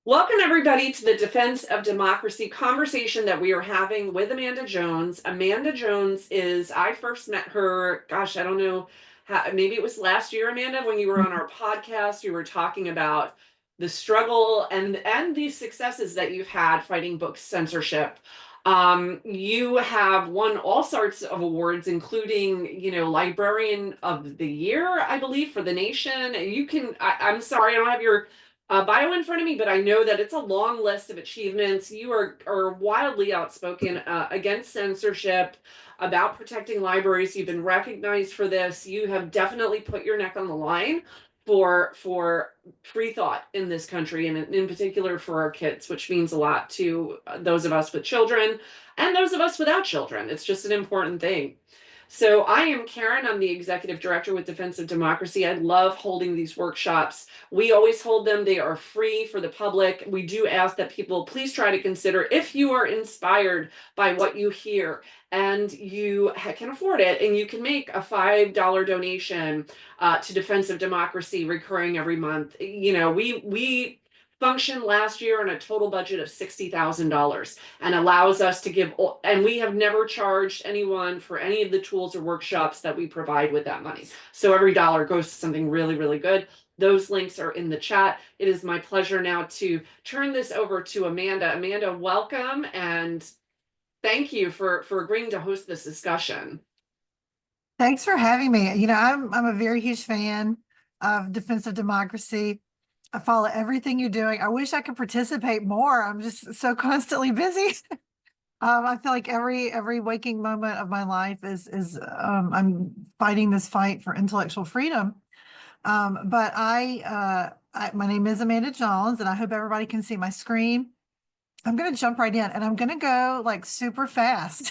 Welcome, everybody, to the Defense of Democracy conversation that we are having with Amanda Jones. Amanda Jones I first met her, gosh, I don't know, maybe it was last year, Amanda, when you were on our podcast. You were talking about the struggle and the successes that you've had fighting book censorship. You have won all sorts of awards, including, Librarian of the Year, I believe, for the nation. I'm sorry, I don't have your bio in front of me, but I know that it's a long list of achievements. You are wildly outspoken against censorship, about protecting libraries. You've been recognized for this. You have definitely put your neck on the line for free thought in this country, and in particular for our kids, which means a lot to those of us with children and those of us without children. It's just an important thing. So I am Karen. I'm the executive director with Defense of Democracy. I love holding these workshops. We always hold them. They are free for the public. We do ask that people please try to consider, if you are inspired by what you hear and you can afford it, and you can make a $5 donation to Defense of Democracy recurring every month. We functioned last year on a total budget of $60,000, and allows us to give, and we have never charged anyone for any of the tools or workshops that we provide with that money. So every dollar goes to something really, really good. Those links are in the chat. It is my pleasure now to turn this over to Amanda. Amanda, welcome, and thank you for agreeing to host this discussion. Thanks for having me. I'm a very huge fan of Defense of Democracy. I follow everything you're doing. I wish I could participate more. I'm just so constantly busy. I feel like every waking moment of my life is I'm fighting this fight for intellectual freedom. But my name is Amanda Jones, and I hope everybody can see my screen. I'm going to jump right in, and I'm going to go like super fast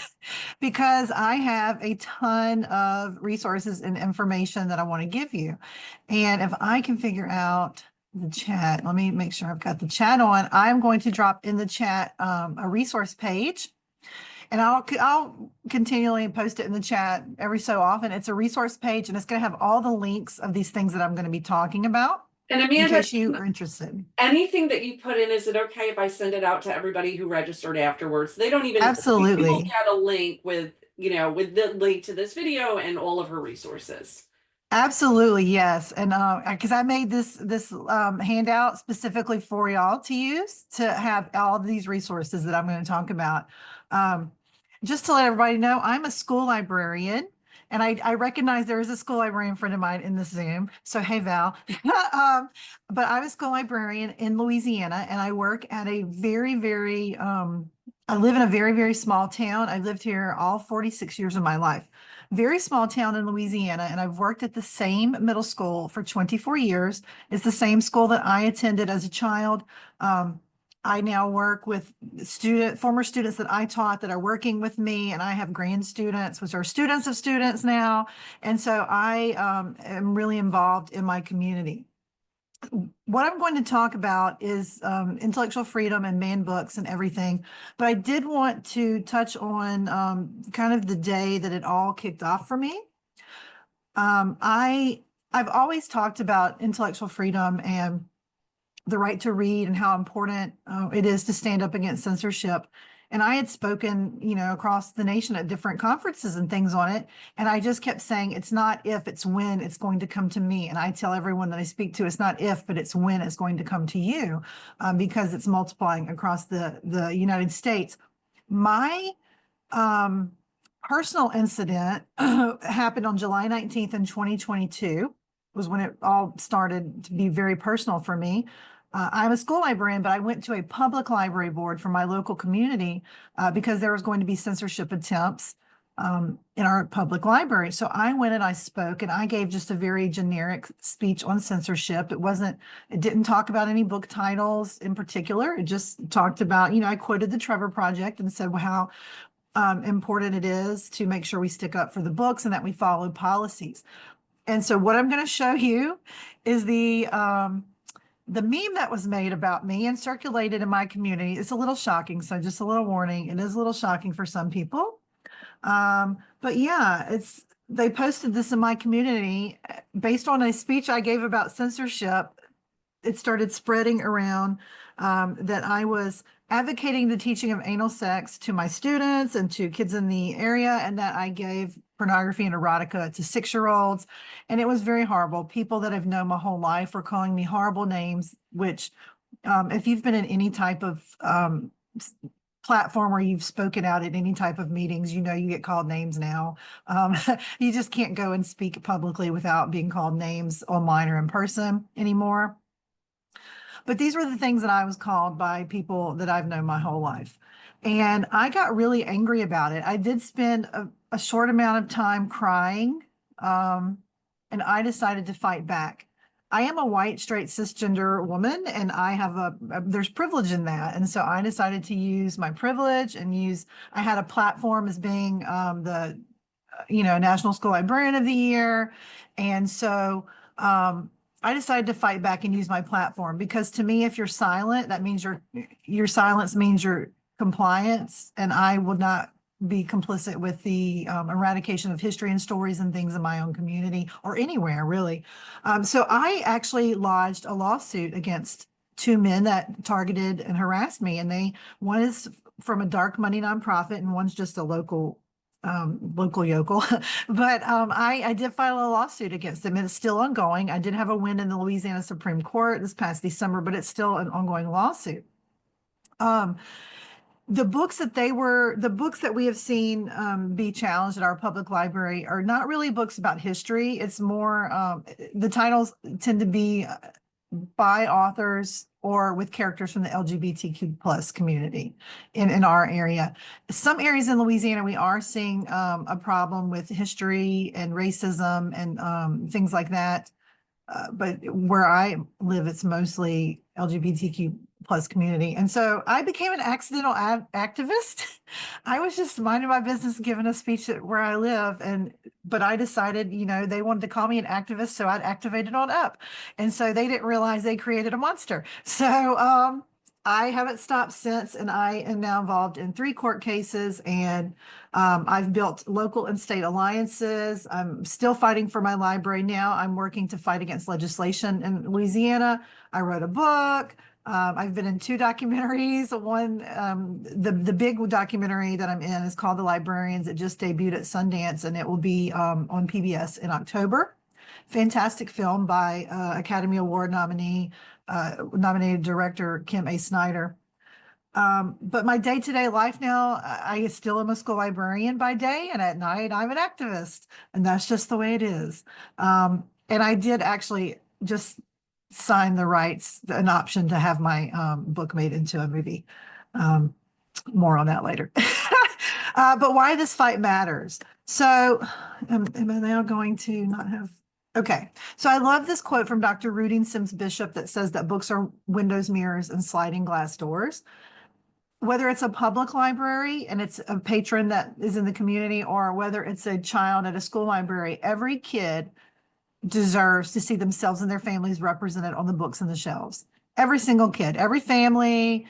because I have a ton of resources and information that I want to give you. And if I can figure out the chat, let me make sure I've got the chat on. I'm going to drop in the chat a resource page, and I'll continually post it in the chat every so often. It's a resource page, and it's going to have all the links of these things that I'm going to be talking about. And Amanda, in case you are interested, anything that you put in, is it okay if I send it out to everybody who registered afterwards? They don't even absolutely get a link with the link to this video and all of her resources. Absolutely, yes. And because I made this handout specifically for y'all to use, to have all these resources that I'm going to talk about. Just to let everybody know, I'm a school librarian, and I recognize there is a school librarian friend of mine in this Zoom. So, hey, Val. But I'm a school librarian in Louisiana, and I work at a very, very, I live in a very, very small town. I've lived here all 46 years of my life. Very small town in Louisiana, and I've worked at the same middle school for 24 years. It's the same school that I attended as a child. I now work with former students that I taught that are working with me, and I have grand students, which are students of students now. And so I am really involved in my community. What I'm going to talk about is intellectual freedom and man books and everything, but I did want to touch on kind of the day that it all kicked off for me. I've always talked about intellectual freedom and the right to read and how important it is to stand up against censorship. And I had spoken, across the nation at different conferences and things on it. And I just kept saying, it's not if, it's when it's going to come to me. And I tell everyone that I speak to, it's not if, but it's when it's going to come to you, because it's multiplying across the United States. My personal incident happened on July 19th in 2022, was when it all started to be very personal for me. I'm a school librarian, but I went to a public library board for my local community because there was going to be censorship attempts in our public library. So I went and I spoke, and I gave just a very generic speech on censorship. It didn't talk about any book titles in particular. It just talked about, I quoted the Trevor Project and said, well, how important it is to make sure we stick up for the books and that we follow policies. And so what I'm going to show you is the meme that was made about me and circulated in my community. It's a little shocking, so just a little warning. It is a little shocking for some people. But yeah, they posted this in my community based on a speech I gave about censorship. It started spreading around that I was advocating the teaching of anal sex to my students and to kids in the area, and that I gave pornography and erotica to 6-year-olds. And it was very horrible. People that I've known my whole life were calling me horrible names, which if you've been in any type of platform where you've spoken out at any type of meetings, you know you get called names now. You just can't go and speak publicly without being called names online or in person anymore. But these were the things that I was called by people that I've known my whole life. And I got really angry about it. I did spend a short amount of time crying, and I decided to fight back. I am a white, straight, cisgender woman, and I have there's privilege in that. And so I decided to use my privilege and I had a platform as being the, National School Librarian of the Year. And so I decided to fight back and use my platform, because to me, if you're silent, that means your silence means your compliance, and I will not be complicit with the eradication of history and stories and things in my own community or anywhere, really. So I actually lodged a lawsuit against 2 men that targeted and harassed me, and one is from a dark money nonprofit, and one's just a local yokel. But I did file a lawsuit against them, and it's still ongoing. I did have a win in the Louisiana Supreme Court this past December, but it's still an ongoing lawsuit. The books that we have seen be challenged at our public library are not really books about history. It's more, the titles tend to be by authors or with characters from the LGBTQ plus community in our area. Some areas in Louisiana, we are seeing a problem with history and racism and things like that. But where I live, it's mostly LGBTQ plus community. And so I became an accidental activist. I was just minding my business, giving a speech at where I live. But I decided, they wanted to call me an activist, so I'd activated on up. And so they didn't realize they created a monster. So I haven't stopped since, and I am now involved in 3 court cases, and I've built local and state alliances. I'm still fighting for my library now. I'm working to fight against legislation in Louisiana. I wrote a book. I've been in 2 documentaries. One, the big documentary that I'm in is called The Librarians. It just debuted at Sundance, and it will be on PBS in October. Fantastic film by Academy Award nominated director Kim A. Snyder. But my day-to-day life now, I still am a school librarian by day, and at night I'm an activist, and that's just the way it is. And I did actually just sign the rights, an option to have my book made into a movie. More on that later. But why this fight matters. So am I now going to not have... Okay, so I love this quote from Dr. Rudine Sims Bishop that says that books are windows, mirrors, and sliding glass doors. Whether it's a public library and it's a patron that is in the community, or whether it's a child at a school library, every kid deserves to see themselves and their families represented on the books and the shelves. Every single kid, every family,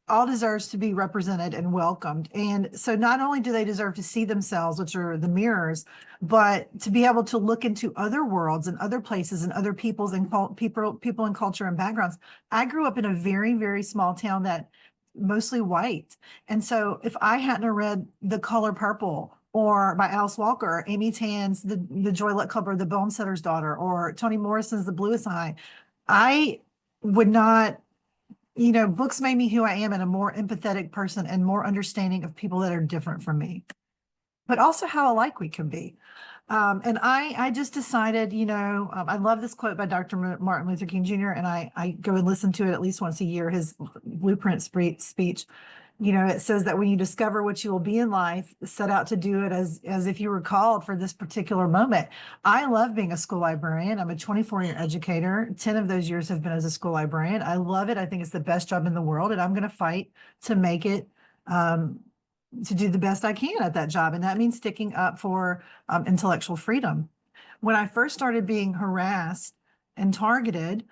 all deserves to be represented and welcomed. And so not only do they deserve to see themselves, which are the mirrors, but to be able to look into other worlds and other places and other peoples and people and culture and backgrounds. I grew up in a very, very small town that mostly white. And so if I hadn't read The Color Purple, or by Alice Walker, or Amy Tan's The Joy Luck Club, or The Bonesetter's Daughter, or Toni Morrison's The Bluest Eye, I would not, books made me who I am, and a more empathetic person and more understanding of people that are different from me, but also how alike we can be. And I just decided, I love this quote by Dr. Martin Luther King Jr., and I go and listen to it at least once a year, his blueprint speech. It says that when you discover what you will be in life, set out to do it as if you were called for this particular moment. I love being a school librarian. I'm a 24-year educator. 10 of those years have been as a school librarian. I love it. I think it's the best job in the world, and I'm going to fight to make it, to do the best I can at that job. And that means sticking up for intellectual freedom. When I first started being harassed and targeted,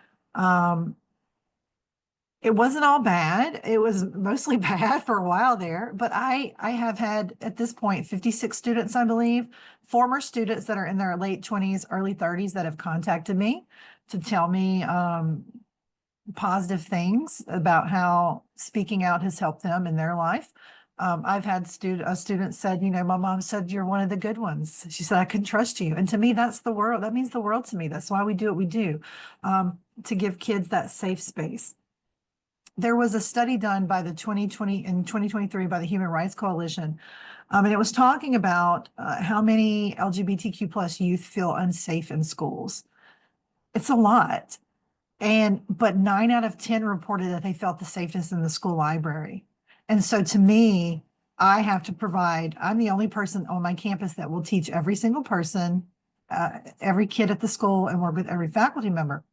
it wasn't all bad. It was mostly bad for a while there, but I have had at this point 56 students, I believe, former students that are in their late 20s, early 30s that have contacted me to tell me positive things about how speaking out has helped them in their life. I've had a student said, my mom said, you're one of the good ones. She said, I can trust you. And to me, that's the world. That means the world to me. That's why we do what we do, to give kids that safe space. There was a study done by the 2020 and 2023 by the Human Rights Coalition. And it was talking about how many LGBTQ plus youth feel unsafe in schools. It's a lot. But 9 out of 10 reported that they felt the safest in the school library. And so to me, I'm the only person on my campus that will teach every single person, every kid at the school, and work with every faculty member.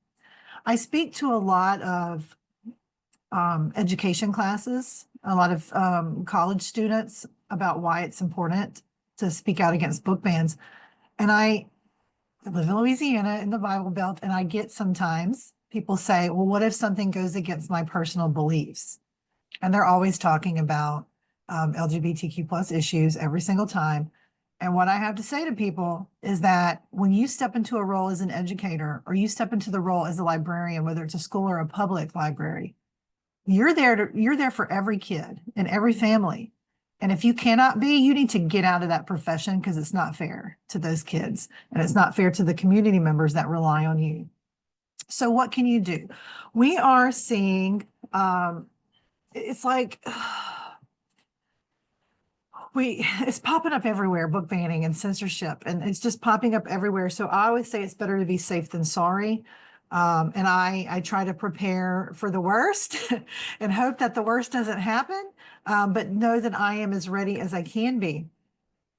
I speak to a lot of education classes, a lot of college students about why it's important to speak out against book bans. And I live in Louisiana in the Bible Belt, and I get sometimes people say, well, what if something goes against my personal beliefs? And they're always talking about LGBTQ plus issues every single time. And what I have to say to people is that when you step into a role as an educator, or you step into the role as a librarian, whether it's a school or a public library, you're there for every kid and every family. And if you cannot be, you need to get out of that profession, because it's not fair to those kids, and it's not fair to the community members that rely on you. So what can you do? We are seeing, it's like, it's popping up everywhere, book banning and censorship, and it's just popping up everywhere. So I always say it's better to be safe than sorry. And I try to prepare for the worst and hope that the worst doesn't happen, but know that I am as ready as I can be.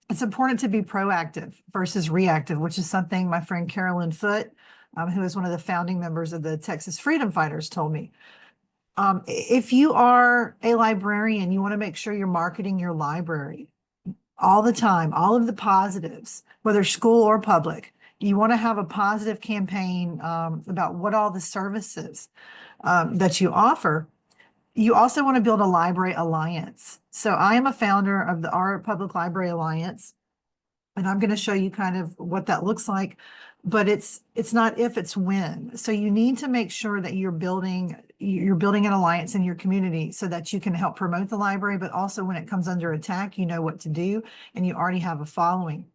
It's important to be proactive versus reactive, which is something my friend Carolyn Foote, who is one of the founding members of the Texas Freedom Fighters, told me. If you are a librarian, you want to make sure you're marketing your library all the time, all of the positives, whether school or public. You want to have a positive campaign about what all the services that you offer. You also want to build a library alliance. So I am a founder of our Public Library Alliance, and I'm going to show you kind of what that looks like. But it's not if, it's when. So you need to make sure that you're building an alliance in your community so that you can help promote the library, but also when it comes under attack, you know what to do, and you already have a following.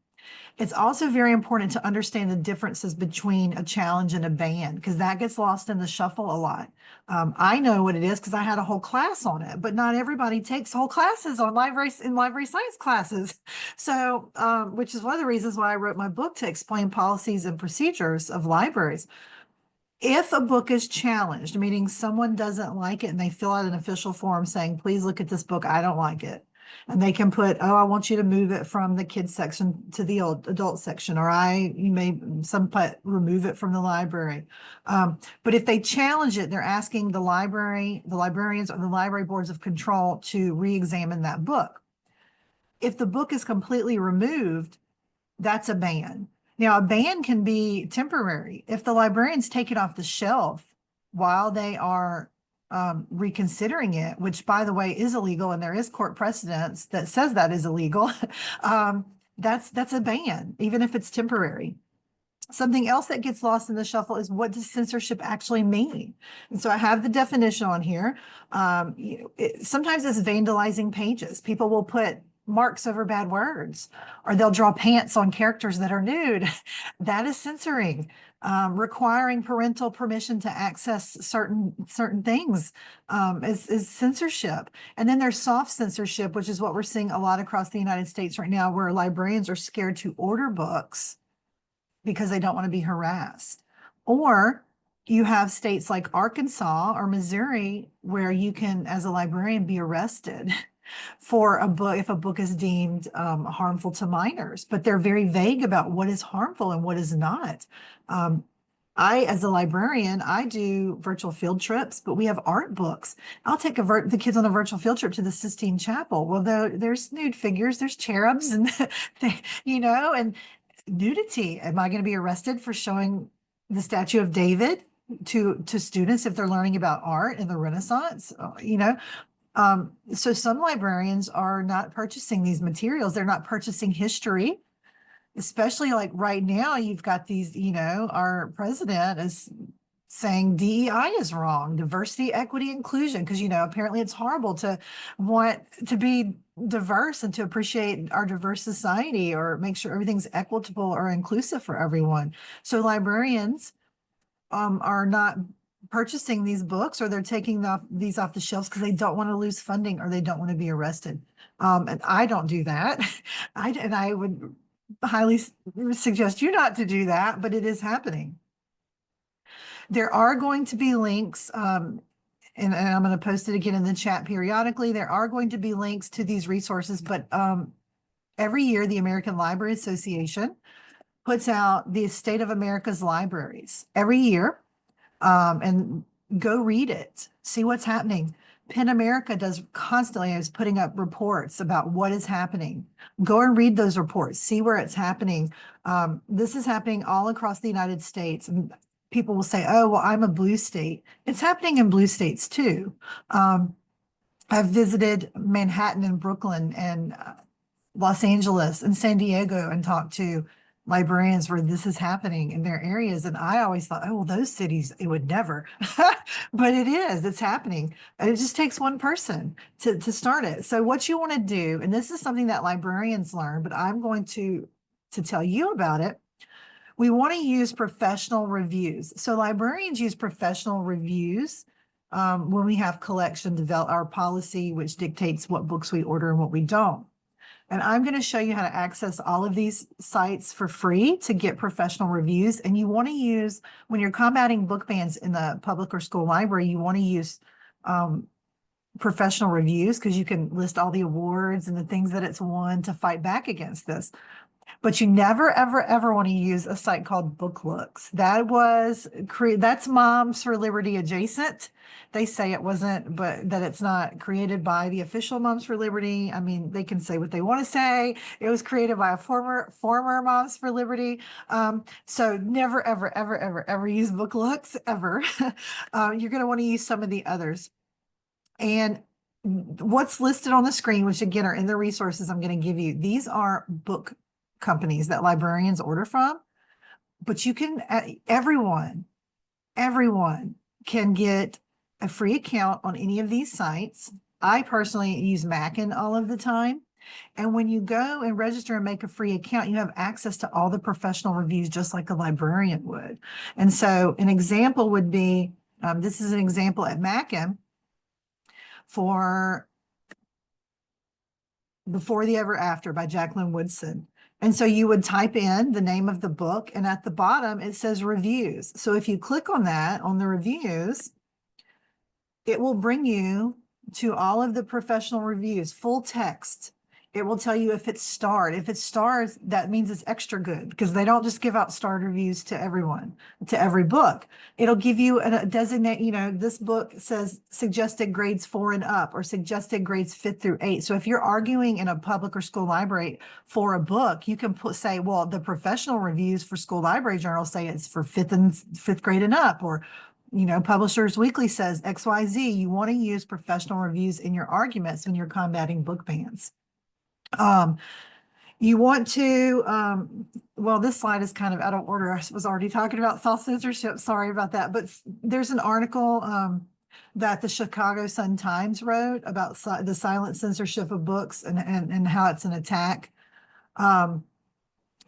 It's also very important to understand the differences between a challenge and a ban, because that gets lost in the shuffle a lot. I know what it is because I had a whole class on it, but not everybody takes whole classes on library science classes. So, which is one of the reasons why I wrote my book, to explain policies and procedures of libraries. If a book is challenged, meaning someone doesn't like it and they fill out an official form saying, please look at this book, I don't like it. And they can put, oh, I want you to move it from the kids section to the adult section, or remove it from the library. But if they challenge it, they're asking the librarians or the library boards of control to re-examine that book. If the book is completely removed, that's a ban. Now, a ban can be temporary. If the librarians take it off the shelf while they are reconsidering it, which, by the way, is illegal, and there is court precedents that says that is illegal, that's a ban, even if it's temporary. Something else that gets lost in the shuffle is, what does censorship actually mean? And so I have the definition on here. Sometimes it's vandalizing pages. People will put marks over bad words, or they'll draw pants on characters that are nude. That is censoring. Requiring parental permission to access certain things is censorship. And then there's soft censorship, which is what we're seeing a lot across the United States right now, where librarians are scared to order books because they don't want to be harassed. Or you have states like Arkansas or Missouri where you can, as a librarian, be arrested for a book if a book is deemed harmful to minors, but they're very vague about what is harmful and what is not. As a librarian, I do virtual field trips, but we have art books. I'll take the kids on a virtual field trip to the Sistine Chapel. Well, there's nude figures, there's cherubs, and and nudity. Am I going to be arrested for showing the statue of David to students if they're learning about art in the Renaissance? So some librarians are not purchasing these materials. They're not purchasing history, especially like right now. You've got these, our president is saying DEI is wrong, diversity, equity, inclusion, because, apparently it's horrible to want to be diverse and to appreciate our diverse society or make sure everything's equitable or inclusive for everyone. So librarians are not purchasing these books, or they're taking these off the shelves because they don't want to lose funding or they don't want to be arrested. And I don't do that. I would highly suggest you not to do that, but it is happening. There are going to be links, and I'm going to post it again in the chat periodically. There are going to be links to these resources, but every year the American Library Association puts out the State of America's Libraries every year, and go read it, see what's happening. PEN America does constantly is putting up reports about what is happening. Go and read those reports, see where it's happening. This is happening all across the United States. And people will say, oh, well, I'm a blue state. It's happening in blue states too. I've visited Manhattan and Brooklyn and Los Angeles and San Diego and talked to librarians where this is happening in their areas. And I always thought, oh, well, those cities, it would never, but it is, it's happening. And it just takes one person to start it. So what you want to do, and this is something that librarians learn, but I'm going to tell you about it. We want to use professional reviews. So librarians use professional reviews when we have collection, develop our policy, which dictates what books we order and what we don't. And I'm going to show you how to access all of these sites for free to get professional reviews. And you want to use, when you're combating book bans in the public or school library, you want to use professional reviews because you can list all the awards and the things that it's won to fight back against this. But you never, ever, ever want to use a site called BookLooks. That's Moms for Liberty adjacent. They say it wasn't, but that it's not created by the official Moms for Liberty. I mean, they can say what they want to say. It was created by a former Moms for Liberty. So never, ever, ever, ever, ever use BookLooks, ever. You're going to want to use some of the others. And what's listed on the screen, which again are in the resources I'm going to give you, these are book companies that librarians order from, but you can, everyone can get a free account on any of these sites. I personally use Mackin all of the time. And when you go and register and make a free account, you have access to all the professional reviews, just like a librarian would. And so an example would be, this is an example at Mackin for Before the Ever After by Jacqueline Woodson. And so you would type in the name of the book, and at the bottom it says reviews. So if you click on that, on the reviews, it will bring you to all of the professional reviews, full text. It will tell you if it's starred. If it's stars, that means it's extra good, because they don't just give out starred reviews to everyone, to every book. It'll give you a designate, this book says suggested grades 4 and up, or suggested grades 5th through 8. So if you're arguing in a public or school library for a book, you can say, well, the professional reviews for School Library Journal say it's for 5th grade and up, or Publishers Weekly says XYZ. You want to use professional reviews in your arguments when you're combating book bans. You want to, well, this slide is kind of out of order. I was already talking about self-censorship. Sorry about that. But there's an article that the Chicago Sun-Times wrote about the silent censorship of books and how it's an attack.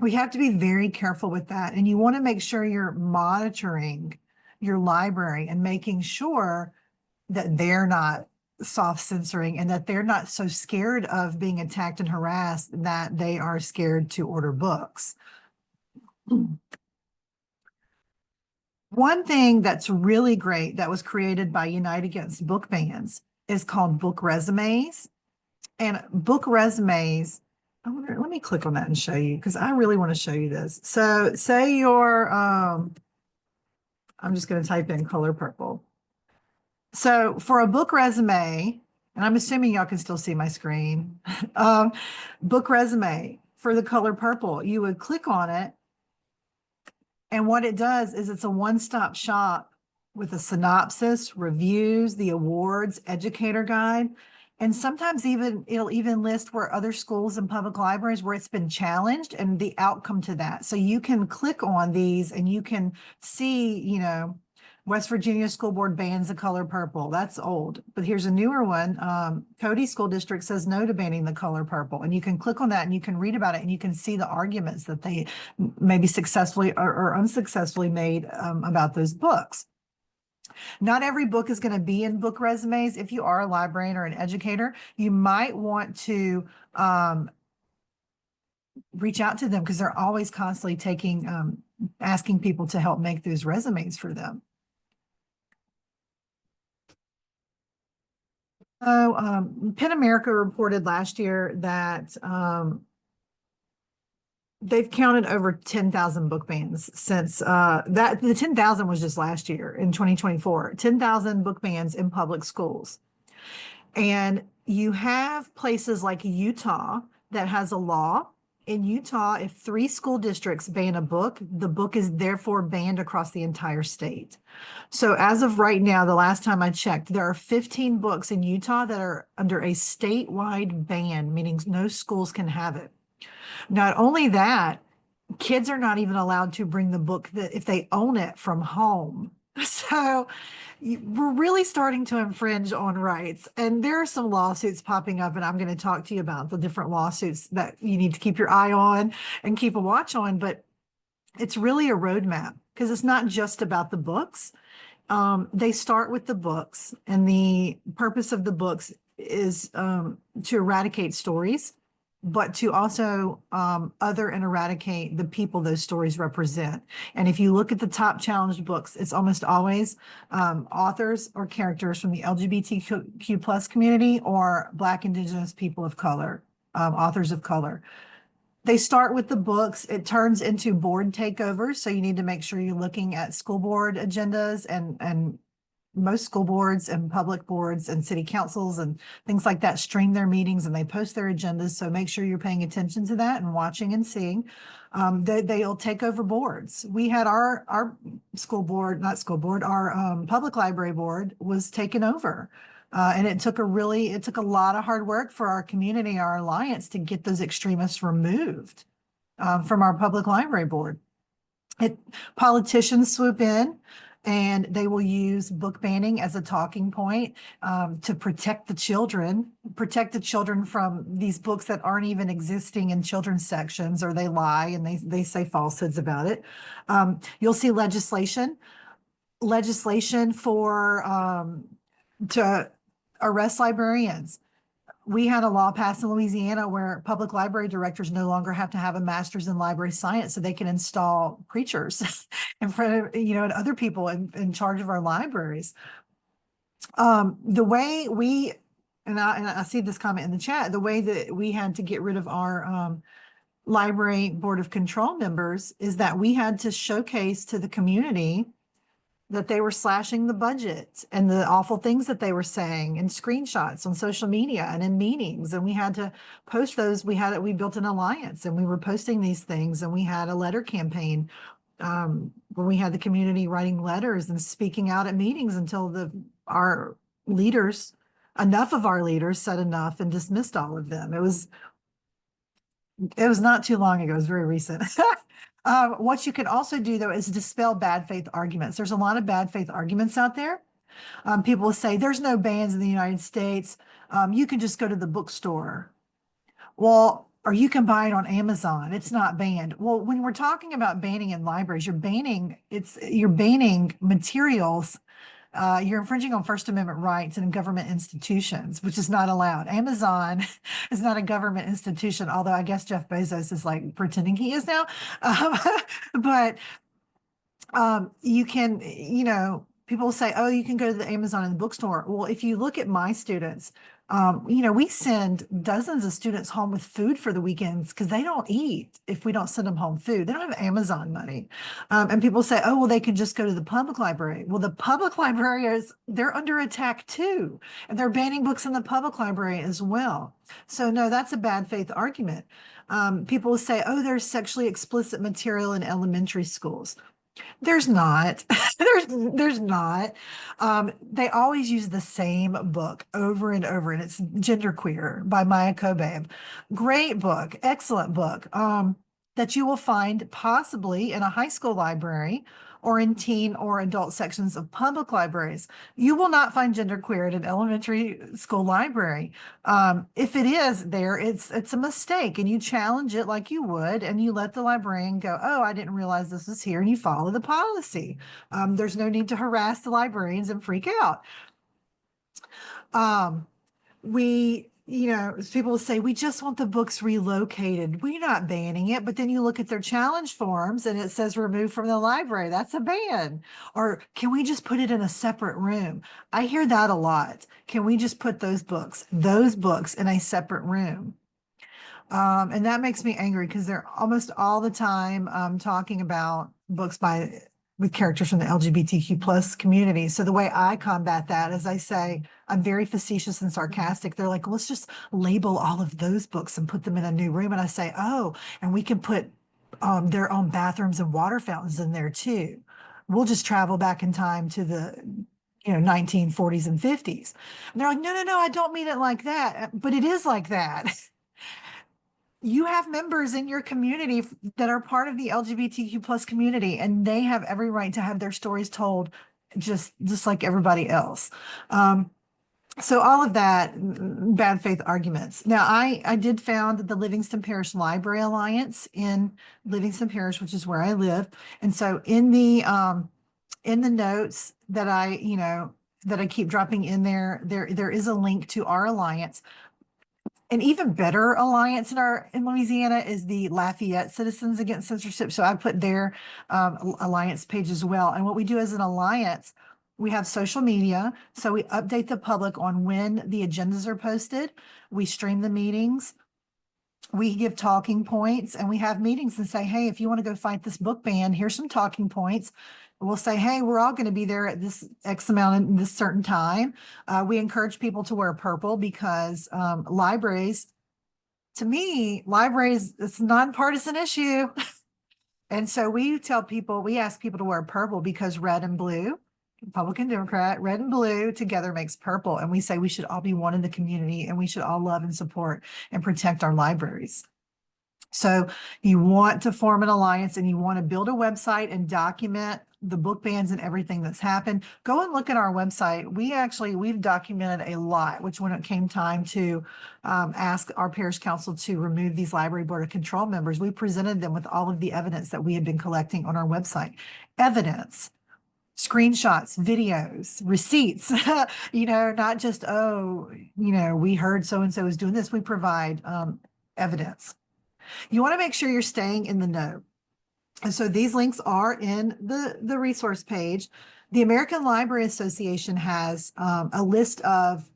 We have to be very careful with that. And you want to make sure you're monitoring your library and making sure that they're not soft censoring and that they're not so scared of being attacked and harassed that they are scared to order books. One thing that's really great that was created by Unite Against Book Bans is called book resumes. And book resumes, let me click on that and show you, because I really want to show you this. So say you're, I'm just going to type in color purple. So for a book resume, and I'm assuming y'all can still see my screen, book resume for the color purple, you would click on it. And what it does is it's a one-stop shop with a synopsis, reviews, the awards, educator guide. And sometimes it'll even list where other schools and public libraries where it's been challenged and the outcome to that. So you can click on these and you can see, West Virginia School Board bans the color purple. That's old, but here's a newer one. Cody School District says no to banning the color purple, and you can click on that and you can read about it and you can see the arguments that they maybe successfully or unsuccessfully made about those books. Not every book is going to be in book resumes. If you are a librarian or an educator, you might want to reach out to them because they're always constantly asking people to help make those resumes for them. So PEN America reported last year that they've counted over 10,000 book bans since the 10,000 was just last year in 2024, 10,000 book bans in public schools. And you have places like Utah that has a law. In Utah, if 3 school districts ban a book, the book is therefore banned across the entire state. So as of right now, the last time I checked, there are 15 books in Utah that are under a statewide ban, meaning no schools can have it. Not only that, kids are not even allowed to bring the book if they own it from home. So we're really starting to infringe on rights. And there are some lawsuits popping up, and I'm going to talk to you about the different lawsuits that you need to keep your eye on and keep a watch on. But it's really a roadmap because it's not just about the books. They start with the books, and the purpose of the books is to eradicate stories, but to also other and eradicate the people those stories represent. And if you look at the top challenged books, it's almost always authors or characters from the LGBTQ plus community or Black, Indigenous people of color, authors of color. They start with the books. It turns into board takeovers. So you need to make sure you're looking at school board agendas and most school boards and public boards and city councils and things like that stream their meetings and they post their agendas. So make sure you're paying attention to that and watching and seeing. They'll take over boards. We had our school board, not school board, our public library board was taken over. And it took a lot of hard work for our community, our alliance, to get those extremists removed from our public library board. Politicians swoop in and they will use book banning as a talking point to protect the children from these books that aren't even existing in children's sections, or they lie and they say falsehoods about it. You'll see legislation for to arrest librarians. We had a law passed in Louisiana where public library directors no longer have to have a master's in library science so they can install preachers in front of, and other people in charge of our libraries. The way and I see this comment in the chat, the way that we had to get rid of our library board of control members is that we had to showcase to the community that they were slashing the budget and the awful things that they were saying and screenshots on social media and in meetings. And we had to post those. We built an alliance and we were posting these things, and we had a letter campaign where we had the community writing letters and speaking out at meetings until enough of our leaders said enough and dismissed all of them. It was not too long ago. It was very recent. What you can also do, though, is dispel bad faith arguments. There's a lot of bad faith arguments out there. People will say there's no bans in the United States. You can just go to the bookstore. Well, or you can buy it on Amazon. It's not banned. Well, when we're talking about banning in libraries, you're banning materials. You're infringing on First Amendment rights in government institutions, which is not allowed. Amazon is not a government institution, although I guess Jeff Bezos is like pretending he is now. But you can, people say, oh, you can go to the Amazon and the bookstore. Well, if you look at my students, we send dozens of students home with food for the weekends because they don't eat if we don't send them home food. They don't have Amazon money. And people say, oh, well, they can just go to the public library. Well, the public libraries, they're under attack too. And they're banning books in the public library as well. So no, that's a bad faith argument. People say, oh, there's sexually explicit material in elementary schools. There's not. There's not. They always use the same book over and over, and it's Genderqueer by Maya Kobabe. Great book, excellent book, that you will find possibly in a high school library or in teen or adult sections of public libraries. You will not find genderqueer at an elementary school library. If it is there, it's a mistake, and you challenge it like you would, and you let the librarian go, oh, I didn't realize this was here, and you follow the policy. There's no need to harass the librarians and freak out. People will say, we just want the books relocated. We're not banning it, but then you look at their challenge forms and it says removed from the library. That's a ban. Or can we just put it in a separate room? I hear that a lot. Can we just put those books in a separate room? And that makes me angry because they're almost all the time talking about books with characters from the LGBTQ plus community. So the way I combat that is I say, I'm very facetious and sarcastic. They're like, let's just label all of those books and put them in a new room. And I say, oh, and we can put their own bathrooms and water fountains in there too. We'll just travel back in time to the 1940s and 50s. And they're like, no, I don't mean it like that. But it is like that. You have members in your community that are part of the LGBTQ plus community, and they have every right to have their stories told just like everybody else. So all of that, bad faith arguments. Now, I did found the Livingston Parish Library Alliance in Livingston Parish, which is where I live. And so in the notes that I keep dropping in there is a link to our alliance. An even better alliance in Louisiana is the Lafayette Citizens Against Censorship. So I put their alliance page as well. And what we do as an alliance, we have social media. So we update the public on when the agendas are posted. We stream the meetings. We give talking points, and we have meetings and say, hey, if you want to go fight this book ban, here's some talking points. We'll say, hey, we're all going to be there at this X amount in this certain time. We encourage people to wear purple because libraries, it's a nonpartisan issue. And so we ask people to wear purple because red and blue, Republican, Democrat, red and blue together makes purple. And we say we should all be one in the community, and we should all love and support and protect our libraries. So you want to form an alliance, and you want to build a website and document the book bans and everything that's happened. Go and look at our website. We've documented a lot, which when it came time to ask our parish council to remove these library board of control members, we presented them with all of the evidence that we had been collecting on our website. Evidence, screenshots, videos, receipts, not just, we heard so-and-so is doing this. We provide evidence. You want to make sure you're staying in the know. And so these links are in the resource page. The American Library Association has a list of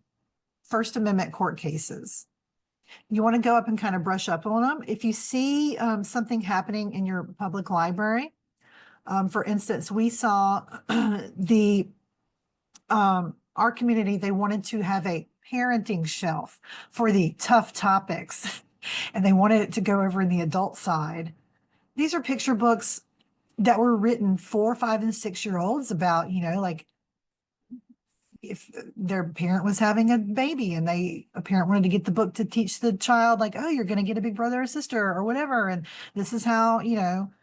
First Amendment court cases. You want to go up and kind of brush up on them. If you see something happening in your public library, for instance, we saw our community, they wanted to have a parenting shelf for the tough topics, and they wanted it to go over in the adult side. These are picture books that were written 4, 5, and 6-year-olds about, like if their parent was having a baby and a parent wanted to get the book to teach the child, like, oh, you're going to get a big brother or sister or whatever. And this is how,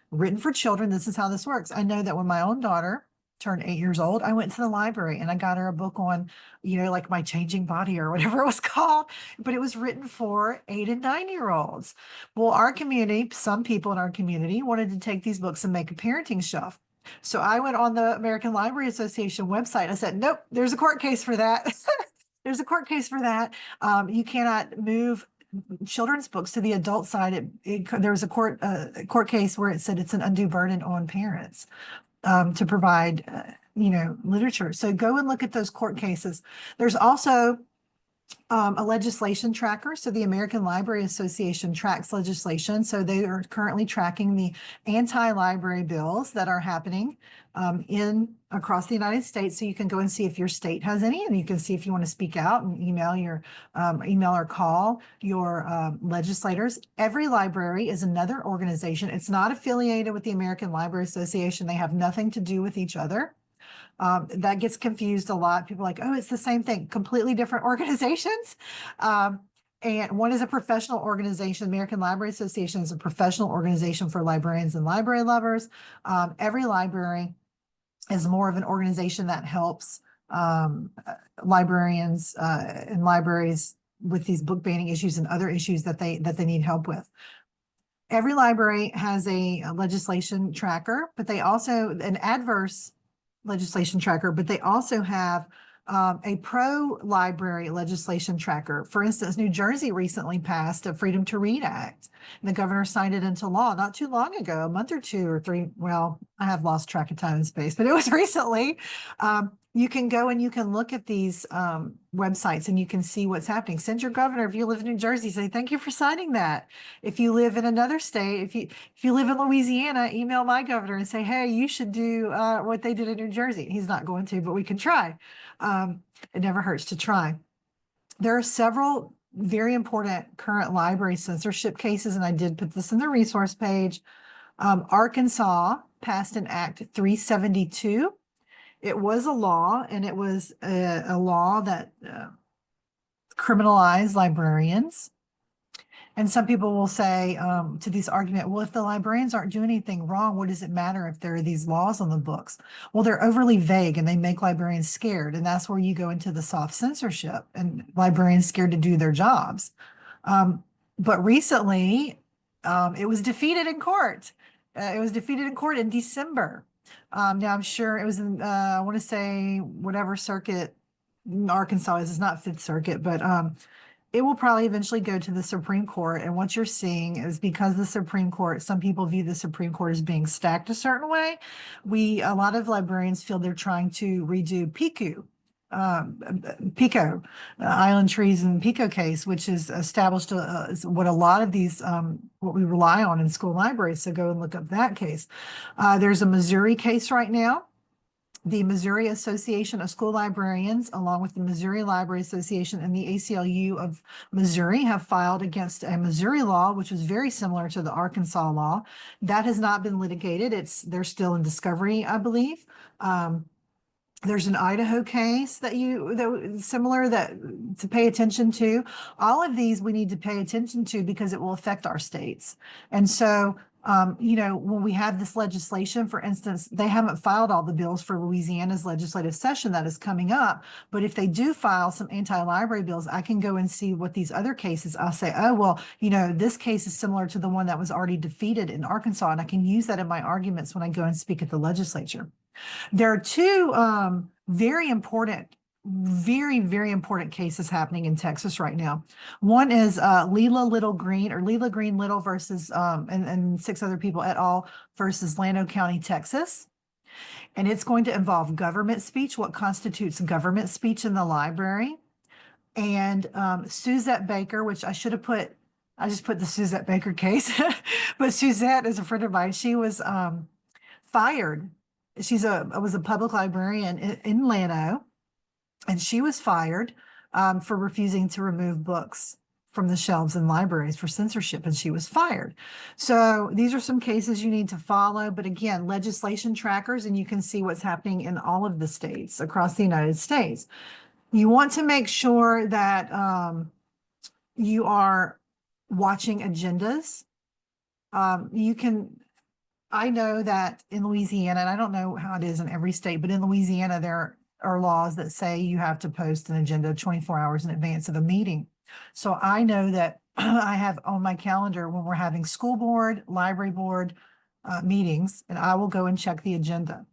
written for children, this is how this works. I know that when my own daughter turned 8 years old, I went to the library and I got her a book on, like My Changing Body or whatever it was called, but it was written for 8 and 9-year-olds. Well, our community, some people in our community wanted to take these books and make a parenting shelf. So I went on the American Library Association website. I said, nope, there's a court case for that. There's a court case for that. You cannot move children's books to the adult side. There was a court case where it said it's an undue burden on parents to provide, literature. So go and look at those court cases. There's also a legislation tracker. So the American Library Association tracks legislation. So they are currently tracking the anti-library bills that are happening across the United States. So you can go and see if your state has any, and you can see if you want to speak out and email or call your legislators. Every library is another organization. It's not affiliated with the American Library Association. They have nothing to do with each other. That gets confused a lot. People are like, oh, it's the same thing. Completely different organizations. And one is a professional organization. American Library Association is a professional organization for librarians and library lovers. Every library as more of an organization that helps librarians and libraries with these book banning issues and other issues that they need help with. Every library has a legislation tracker, but they also an adverse legislation tracker, but they also have a pro-library legislation tracker. For instance, New Jersey recently passed a Freedom to Read Act, and the governor signed it into law not too long ago, a month or two or three. Well, I have lost track of time and space, but it was recently. You can go and you can look at these websites and you can see what's happening. Send your governor, if you live in New Jersey, say, thank you for signing that. If you live in another state, if you live in Louisiana, email my governor and say, hey, you should do what they did in New Jersey. He's not going to, but we can try. It never hurts to try. There are several very important current library censorship cases, and I did put this in the resource page. Arkansas passed an Act 372. It was a law, and it was a law that criminalized librarians. And some people will say to this argument, well, if the librarians aren't doing anything wrong, what does it matter if there are these laws on the books? Well, they're overly vague and they make librarians scared. And that's where you go into the soft censorship and librarians scared to do their jobs. But recently, it was defeated in court. It was defeated in court in December. Now, I'm sure it was in, I want to say, whatever circuit Arkansas is. It's not Fifth Circuit, but it will probably eventually go to the Supreme Court. And what you're seeing is because the Supreme Court, some people view the Supreme Court as being stacked a certain way. A lot of librarians feel they're trying to redo PICO, Island Trees and PICO case, which is established what a lot of these, what we rely on in school libraries. So go and look up that case. There's a Missouri case right now. The Missouri Association of School Librarians, along with the Missouri Library Association and the ACLU of Missouri, have filed against a Missouri law, which was very similar to the Arkansas law. That has not been litigated. They're still in discovery, I believe. There's an Idaho case that similar to pay attention to. All of these we need to pay attention to because it will affect our states. And so when we have this legislation, for instance, they haven't filed all the bills for Louisiana's legislative session that is coming up. But if they do file some anti-library bills, I can go and see what these other cases, I'll say, oh, well, this case is similar to the one that was already defeated in Arkansas. And I can use that in my arguments when I go and speak at the legislature. There are two very, very important cases happening in Texas right now. One is Leela Green Little versus and 6 other people et al. Versus Llano County, Texas. And it's going to involve government speech, what constitutes government speech in the library. And Suzette Baker, which I just put the Suzette Baker case, but Suzette is a friend of mine. She was fired. She was a public librarian in Llano. And she was fired for refusing to remove books from the shelves in libraries for censorship, and she was fired. So these are some cases you need to follow. But again, legislation trackers, and you can see what's happening in all of the states across the United States. You want to make sure that you are watching agendas. I know that in Louisiana, and I don't know how it is in every state, but in Louisiana, there are laws that say you have to post an agenda 24 hours in advance of a meeting. So I know that I have on my calendar when we're having school board, library board meetings, and I will go and check the agenda.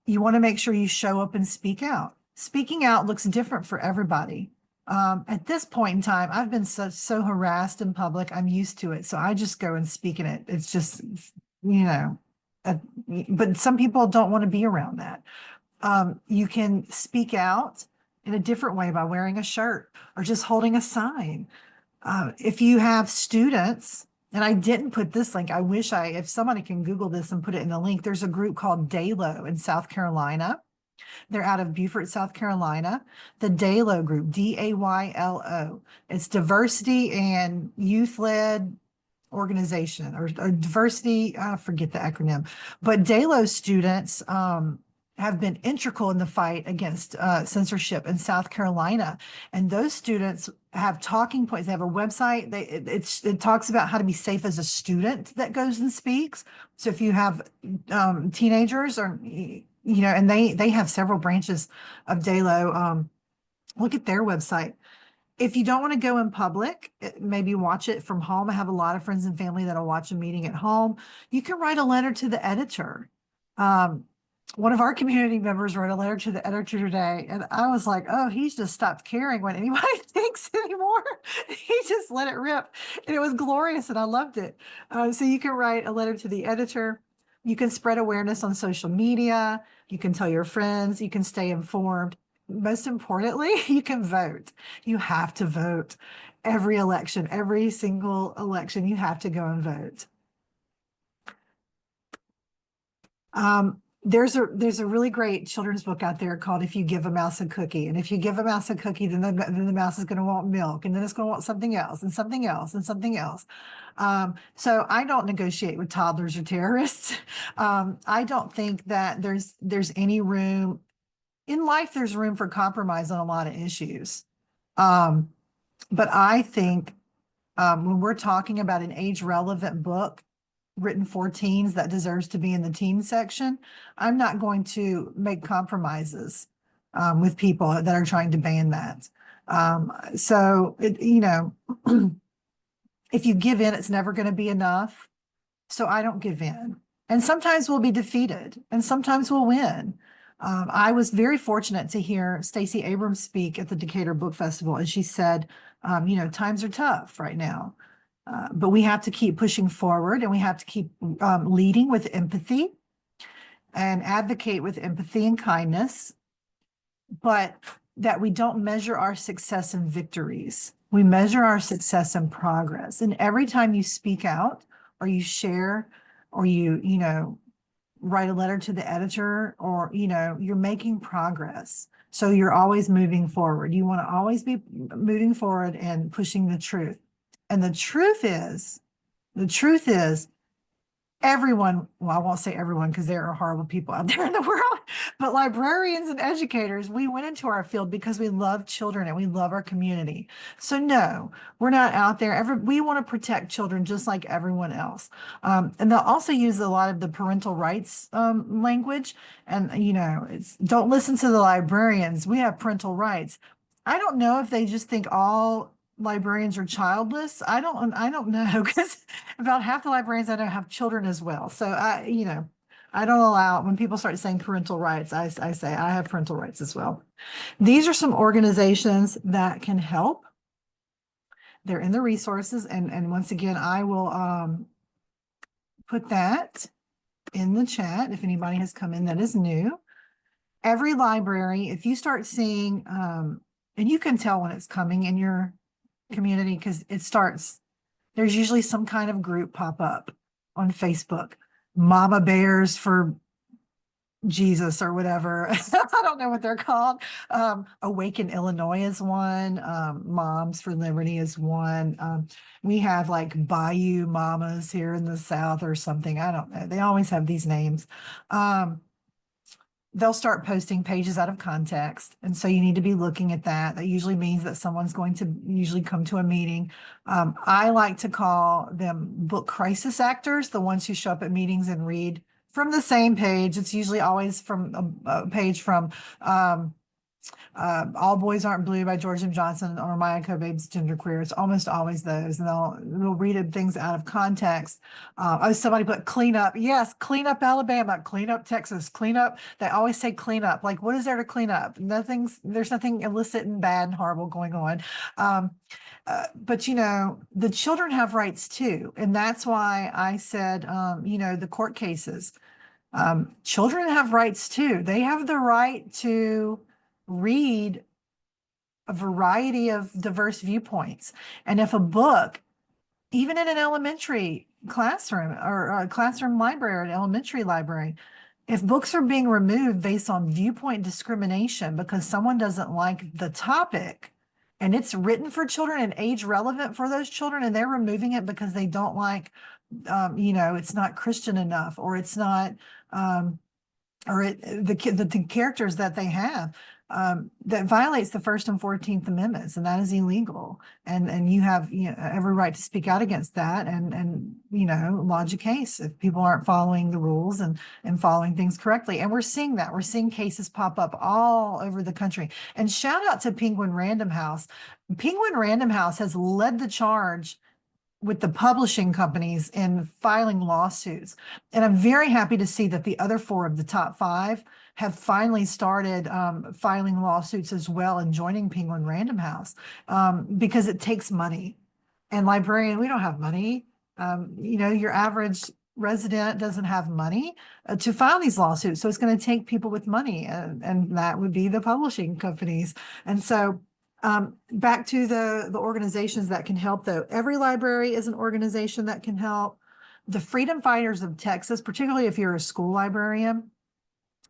You want to make sure you show up and speak out. Speaking out looks different for everybody. At this point in time, I've been so harassed in public, I'm used to it. So I just go and speak in it. It's just, but some people don't want to be around that. You can speak out in a different way by wearing a shirt or just holding a sign. If you have students, and I didn't put this link, if somebody can Google this and put it in the link, there's a group called DAYLO in South Carolina. They're out of Beaufort, South Carolina. The DAYLO group, DAYLO. It's diversity and youth-led organization or diversity, I forget the acronym, but DAYLO students have been integral in the fight against censorship in South Carolina. And those students have talking points. They have a website. It talks about how to be safe as a student that goes and speaks. So if you have teenagers or, and they have several branches of DALO, look at their website. If you don't want to go in public, maybe watch it from home. I have a lot of friends and family that'll watch a meeting at home. You can write a letter to the editor. One of our community members wrote a letter to the editor today, and I was like, oh, he's just stopped caring what anybody thinks anymore. He just let it rip, and it was glorious, and I loved it. So you can write a letter to the editor. You can spread awareness on social media. You can tell your friends. You can stay informed. Most importantly, you can vote. You have to vote. Every election, every single election, you have to go and vote. There's a really great children's book out there called If You Give a Mouse a Cookie. And if you give a mouse a cookie, then the mouse is going to want milk, and then it's going to want something else and something else and something else. So I don't negotiate with toddlers or terrorists. I don't think that there's any room in life. There's room for compromise on a lot of issues. But I think when we're talking about an age relevant book written for teens that deserves to be in the teen section, I'm not going to make compromises with people that are trying to ban that. If you give in, it's never going to be enough. So I don't give in. And sometimes we'll be defeated, and sometimes we'll win. I was very fortunate to hear Stacey Abrams speak at the Decatur Book Festival, and she said, times are tough right now. But we have to keep pushing forward, and we have to keep leading with empathy and advocate with empathy and kindness, but that we don't measure our success in victories. We measure our success in progress. And every time you speak out or you share or you write a letter to the editor, or, you're making progress. So you're always moving forward. You want to always be moving forward and pushing the truth. And the truth is everyone, well, I won't say everyone because there are horrible people out there in the world, but librarians and educators, we went into our field because we love children and we love our community. So no, we're not out there. We want to protect children just like everyone else. And they'll also use a lot of the parental rights language. And, it's don't listen to the librarians. We have parental rights. I don't know if they just think all librarians are childless. I don't know, because about half the librarians I know have children as well. So I don't allow, when people start saying parental rights, I say I have parental rights as well. These are some organizations that can help. They're in the resources, and once again, I will put that in the chat if anybody has come in that is new. Every library, if you start seeing, and you can tell when it's coming in your community because there's usually some kind of group pop up on Facebook, Mama Bears for Jesus or whatever. I don't know what they're called. Awaken Illinois is one. Moms for Liberty is one. We have like Bayou Mamas here in the South or something. I don't know. They always have these names. They'll start posting pages out of context. And so you need to be looking at that. That usually means that someone's going to usually come to a meeting. I like to call them book crisis actors, the ones who show up at meetings and read from the same page. It's usually always from a page from All Boys Aren't Blue by George M. Johnson or Maya Kobabe's Genderqueer. It's almost always those, and they'll read things out of context. Somebody put clean up. Yes, clean up Alabama, clean up Texas, clean up. They always say clean up. Like, what is there to clean up? There's nothing illicit and bad and horrible going on. But the children have rights too. And that's why I said, the court cases, children have rights too. They have the right to read a variety of diverse viewpoints. And if a book, even in an elementary classroom or a classroom library or an elementary library, if books are being removed based on viewpoint discrimination because someone doesn't like the topic and it's written for children and age relevant for those children, and they're removing it because they don't like, it's not Christian enough, or it's not, or the characters that they have, that violates the First and 14th Amendments, and that is illegal. And you have, every right to speak out against that, and lodge a case if people aren't following the rules and following things correctly. And we're seeing that. We're seeing cases pop up all over the country. And shout out to Penguin Random House. Penguin Random House has led the charge with the publishing companies in filing lawsuits. And I'm very happy to see that the other four of the top five have finally started filing lawsuits as well and joining Penguin Random House, because it takes money. And librarian, we don't have money. Your average resident doesn't have money to file these lawsuits. So it's going to take people with money, and that would be the publishing companies. And so back to the organizations that can help, though. Every library is an organization that can help. The Freedom Fighters of Texas, particularly if you're a school librarian,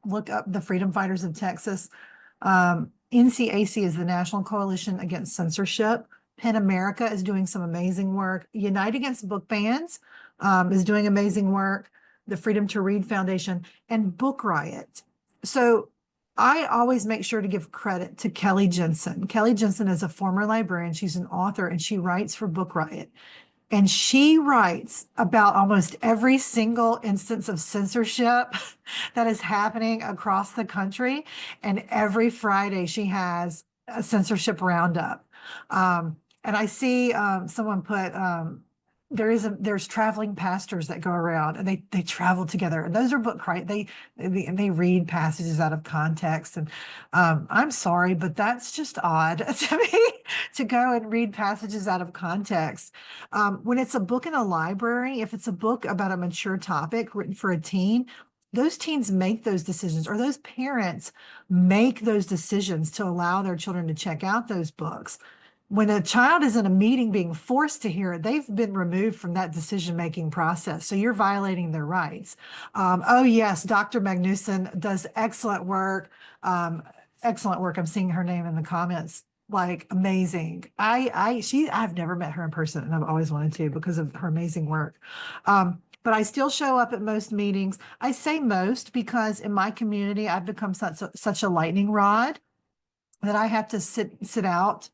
look up the Freedom Fighters of Texas. NCAC is the National Coalition Against Censorship. PEN America is doing some amazing work. Unite Against Book Bans is doing amazing work. The Freedom to Read Foundation, and Book Riot. So I always make sure to give credit to Kelly Jensen. Kelly Jensen is a former librarian. She's an author, and she writes for Book Riot. And she writes about almost every single instance of censorship that is happening across the country. And every Friday she has a censorship roundup. And I see someone put, there's traveling pastors that go around, and they travel together, and those are book right. They read passages out of context, and I'm sorry, but that's just odd to me to go and read passages out of context. When it's a book in a library, if it's a book about a mature topic written for a teen, those teens make those decisions, or those parents make those decisions to allow their children to check out those books. When a child is in a meeting being forced to hear it, they've been removed from that decision-making process. So you're violating their rights. Oh yes, Dr. Magnuson does excellent work. Excellent work. I'm seeing her name in the comments. Like, amazing. I've never met her in person, and I've always wanted to because of her amazing work. But I still show up at most meetings. I say most because in my community, I've become such a lightning rod that I have to sit out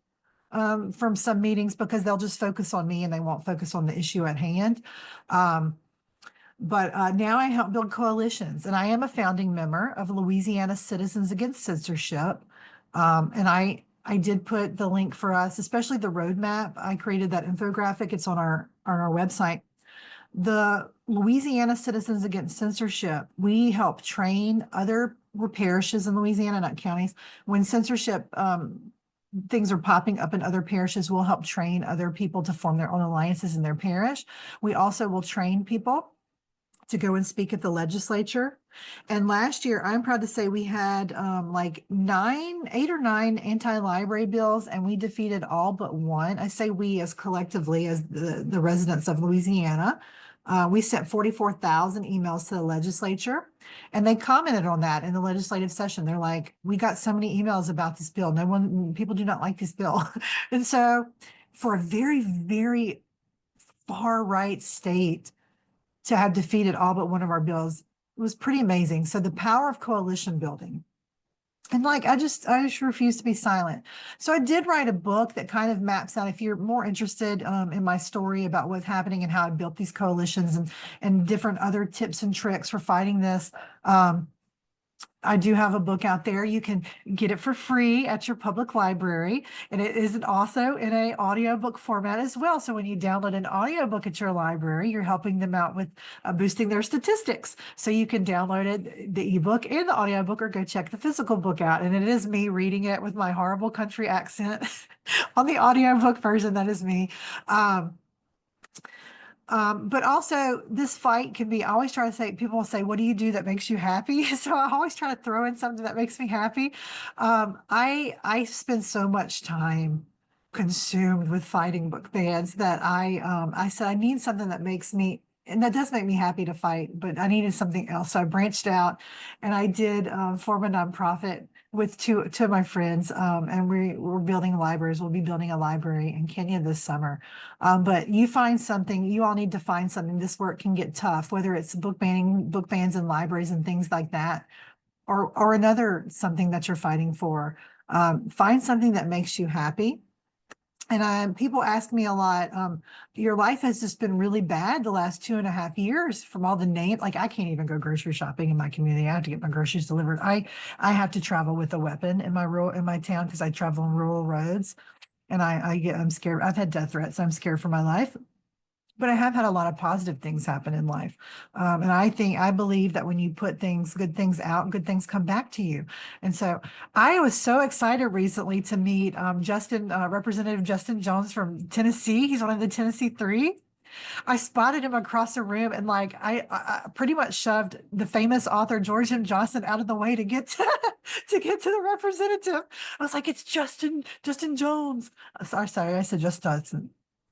from some meetings because they'll just focus on me and they won't focus on the issue at hand. But now I help build coalitions, and I am a founding member of Louisiana Citizens Against Censorship. And I did put the link for us, especially the roadmap. I created that infographic. It's on our website. The Louisiana Citizens Against Censorship, we help train other parishes in Louisiana, not counties. When censorship things are popping up in other parishes, we'll help train other people to form their own alliances in their parish. We also will train people to go and speak at the legislature. And last year, I'm proud to say we had like 8 or 9 anti-library bills, and we defeated all but one. I say we as collectively as the residents of Louisiana. We sent 44,000 emails to the legislature, and they commented on that in the legislative session. They're like, we got so many emails about this bill. People do not like this bill. And so for a very, very far right state to have defeated all but one of our bills was pretty amazing. So the power of coalition building. And like, I just refuse to be silent. So I did write a book that kind of maps out, if you're more interested in my story about what's happening and how I built these coalitions and different other tips and tricks for fighting this. I do have a book out there. You can get it for free at your public library, and it is also in an audiobook format as well. So when you download an audiobook at your library, you're helping them out with boosting their statistics. So you can download it, the ebook and the audiobook, or go check the physical book out. And it is me reading it with my horrible country accent on the audiobook version. That is me. But also this fight can be, I always try to say, people will say, what do you do that makes you happy? So I always try to throw in something that makes me happy. I spend so much time consumed with fighting book bans that I said, I need something that makes me, and that does make me happy to fight, but I needed something else. So I branched out, and I did form a nonprofit with two of my friends, and we're building libraries. We'll be building a library in Kenya this summer. But you find something, you all need to find something. This work can get tough, whether it's book banning, book bans in libraries and things like that, or another something that you're fighting for. Find something that makes you happy. And people ask me a lot, your life has just been really bad the last 2.5 years from all the name. Like, I can't even go grocery shopping in my community. I have to get my groceries delivered. I have to travel with a weapon in my town because I travel on rural roads. And I'm scared. I've had death threats. I'm scared for my life. But I have had a lot of positive things happen in life. And I believe that when you put good things out, good things come back to you. And so I was so excited recently to meet Representative Justin Jones from Tennessee. He's one of the Tennessee Three. I spotted him across the room, and like I pretty much shoved the famous author George M. Johnson out of the way to get to get to the representative. I was like, it's Justin Jones. Sorry, I said just Johnson.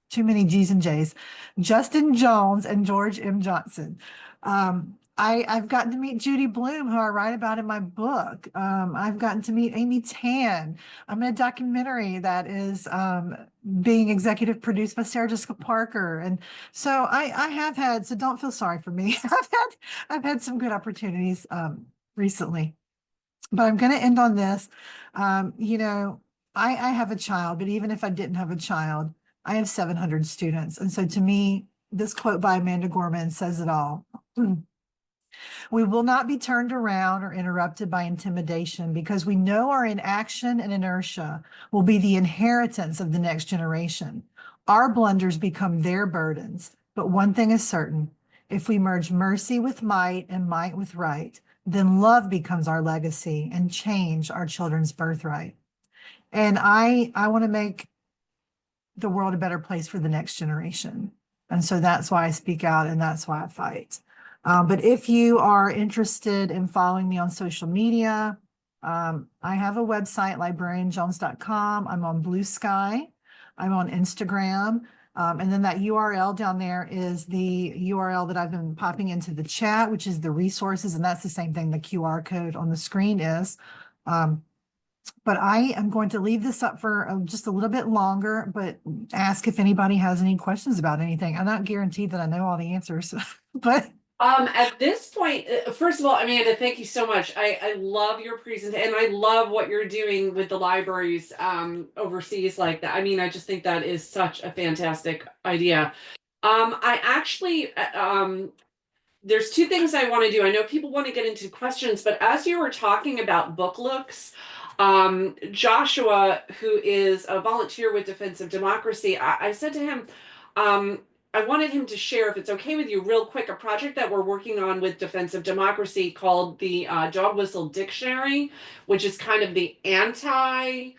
Too many G's and J's. Justin Jones and George M. Johnson. I've gotten to meet Judy Bloom, who I write about in my book. I've gotten to meet Amy Tan. I'm in a documentary that is being executive produced by Sarah Jessica Parker. And so I have had, so don't feel sorry for me. I've had some good opportunities recently. But I'm going to end on this. I have a child, but even if I didn't have a child, I have 700 students. And so to me, this quote by Amanda Gorman says it all. We will not be turned around or interrupted by intimidation because we know our inaction and inertia will be the inheritance of the next generation. Our blunders become their burdens. But one thing is certain, if we merge mercy with might and might with right, then love becomes our legacy and change our children's birthright. And I want to make the world a better place for the next generation. And so that's why I speak out and that's why I fight. But if you are interested in following me on social media, I have a website, librarianjones.com. I'm on Blue Sky. I'm on Instagram. And then that URL down there is the URL that I've been popping into the chat, which is the resources. And that's the same thing the QR code on the screen is. But I am going to leave this up for just a little bit longer, but ask if anybody has any questions about anything. I'm not guaranteed that I know all the answers, but. At this point, first of all, Amanda, thank you so much. I love your presentation, and I love what you're doing with the libraries overseas like that. I mean, I just think that is such a fantastic idea. I actually, there's two things I want to do. I know people want to get into questions, but as you were talking about book looks, Joshua, who is a volunteer with Defense of Democracy, I said to him, I wanted him to share, if it's okay with you, real quick, a project that we're working on with Defense of Democracy called the Dog Whistle Dictionary, which is kind of the anti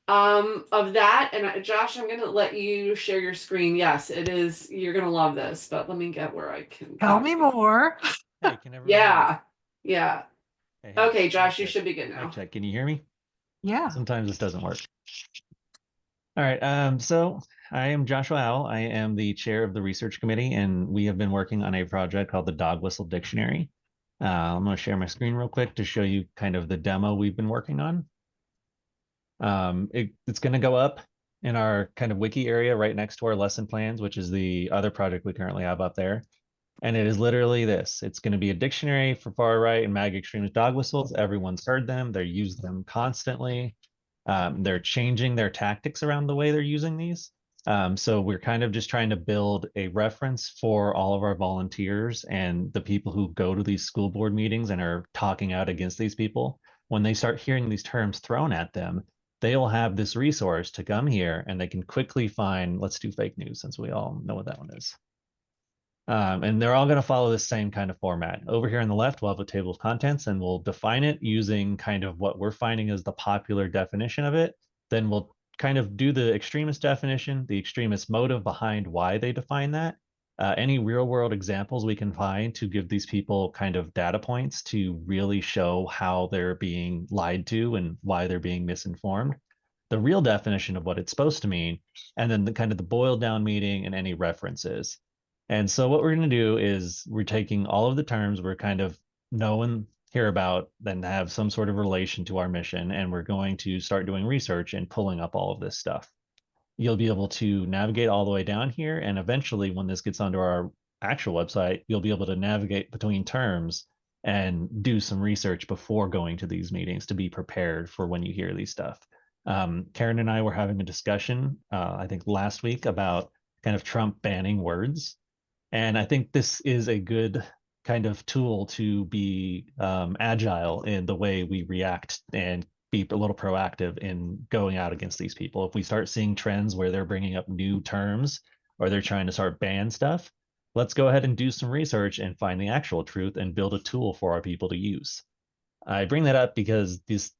of that. And Josh, I'm going to let you share your screen. Yes, it is. You're going to love this, but let me get where I can. Tell me more. Hey, can everyone hear me? Yeah. Yeah. Hey, Okay, Josh, mic you check. should be good now. Mic check. Can you hear me? Yeah. Sometimes this doesn't work. All right. So I am Joshua Howell. I am the chair of the research committee, and we have been working on a project called the Dog Whistle Dictionary. I'm going to share my screen real quick to show you kind of the demo we've been working on. It's going to go up in our kind of wiki area right next to our lesson plans, which is the other project we currently have up there. And it is literally this. It's going to be a dictionary for far right and MAGA extremist dog whistles. Everyone's heard them. They use them constantly. They're changing their tactics around the way they're using these. So we're kind of just trying to build a reference for all of our volunteers and the people who go to these school board meetings and are talking out against these people. When they start hearing these terms thrown at them, they'll have this resource to come here and they can quickly find, let's do fake news since we all know what that one is. And they're all going to follow the same kind of format. Over here on the left, we'll have a table of contents and we'll define it using kind of what we're finding as the popular definition of it. Then we'll kind of do the extremist definition, the extremist motive behind why they define that, any real world examples we can find to give these people kind of data points to really show how they're being lied to and why they're being misinformed, the real definition of what it's supposed to mean, and then the kind of the boiled down meaning and any references. And so what we're going to do is we're taking all of the terms we're kind of knowing hear about, then have some sort of relation to our mission, and we're going to start doing research and pulling up all of this stuff. You'll be able to navigate all the way down here, and eventually when this gets onto our actual website, you'll be able to navigate between terms and do some research before going to these meetings to be prepared for when you hear these stuff. Karen and I were having a discussion, I think last week, about kind of Trump banning words. And I think this is a good kind of tool to be agile in the way we react and be a little proactive in going out against these people. If we start seeing trends where they're bringing up new terms or they're trying to start ban stuff, let's go ahead and do some research and find the actual truth and build a tool for our people to use. I bring that up because this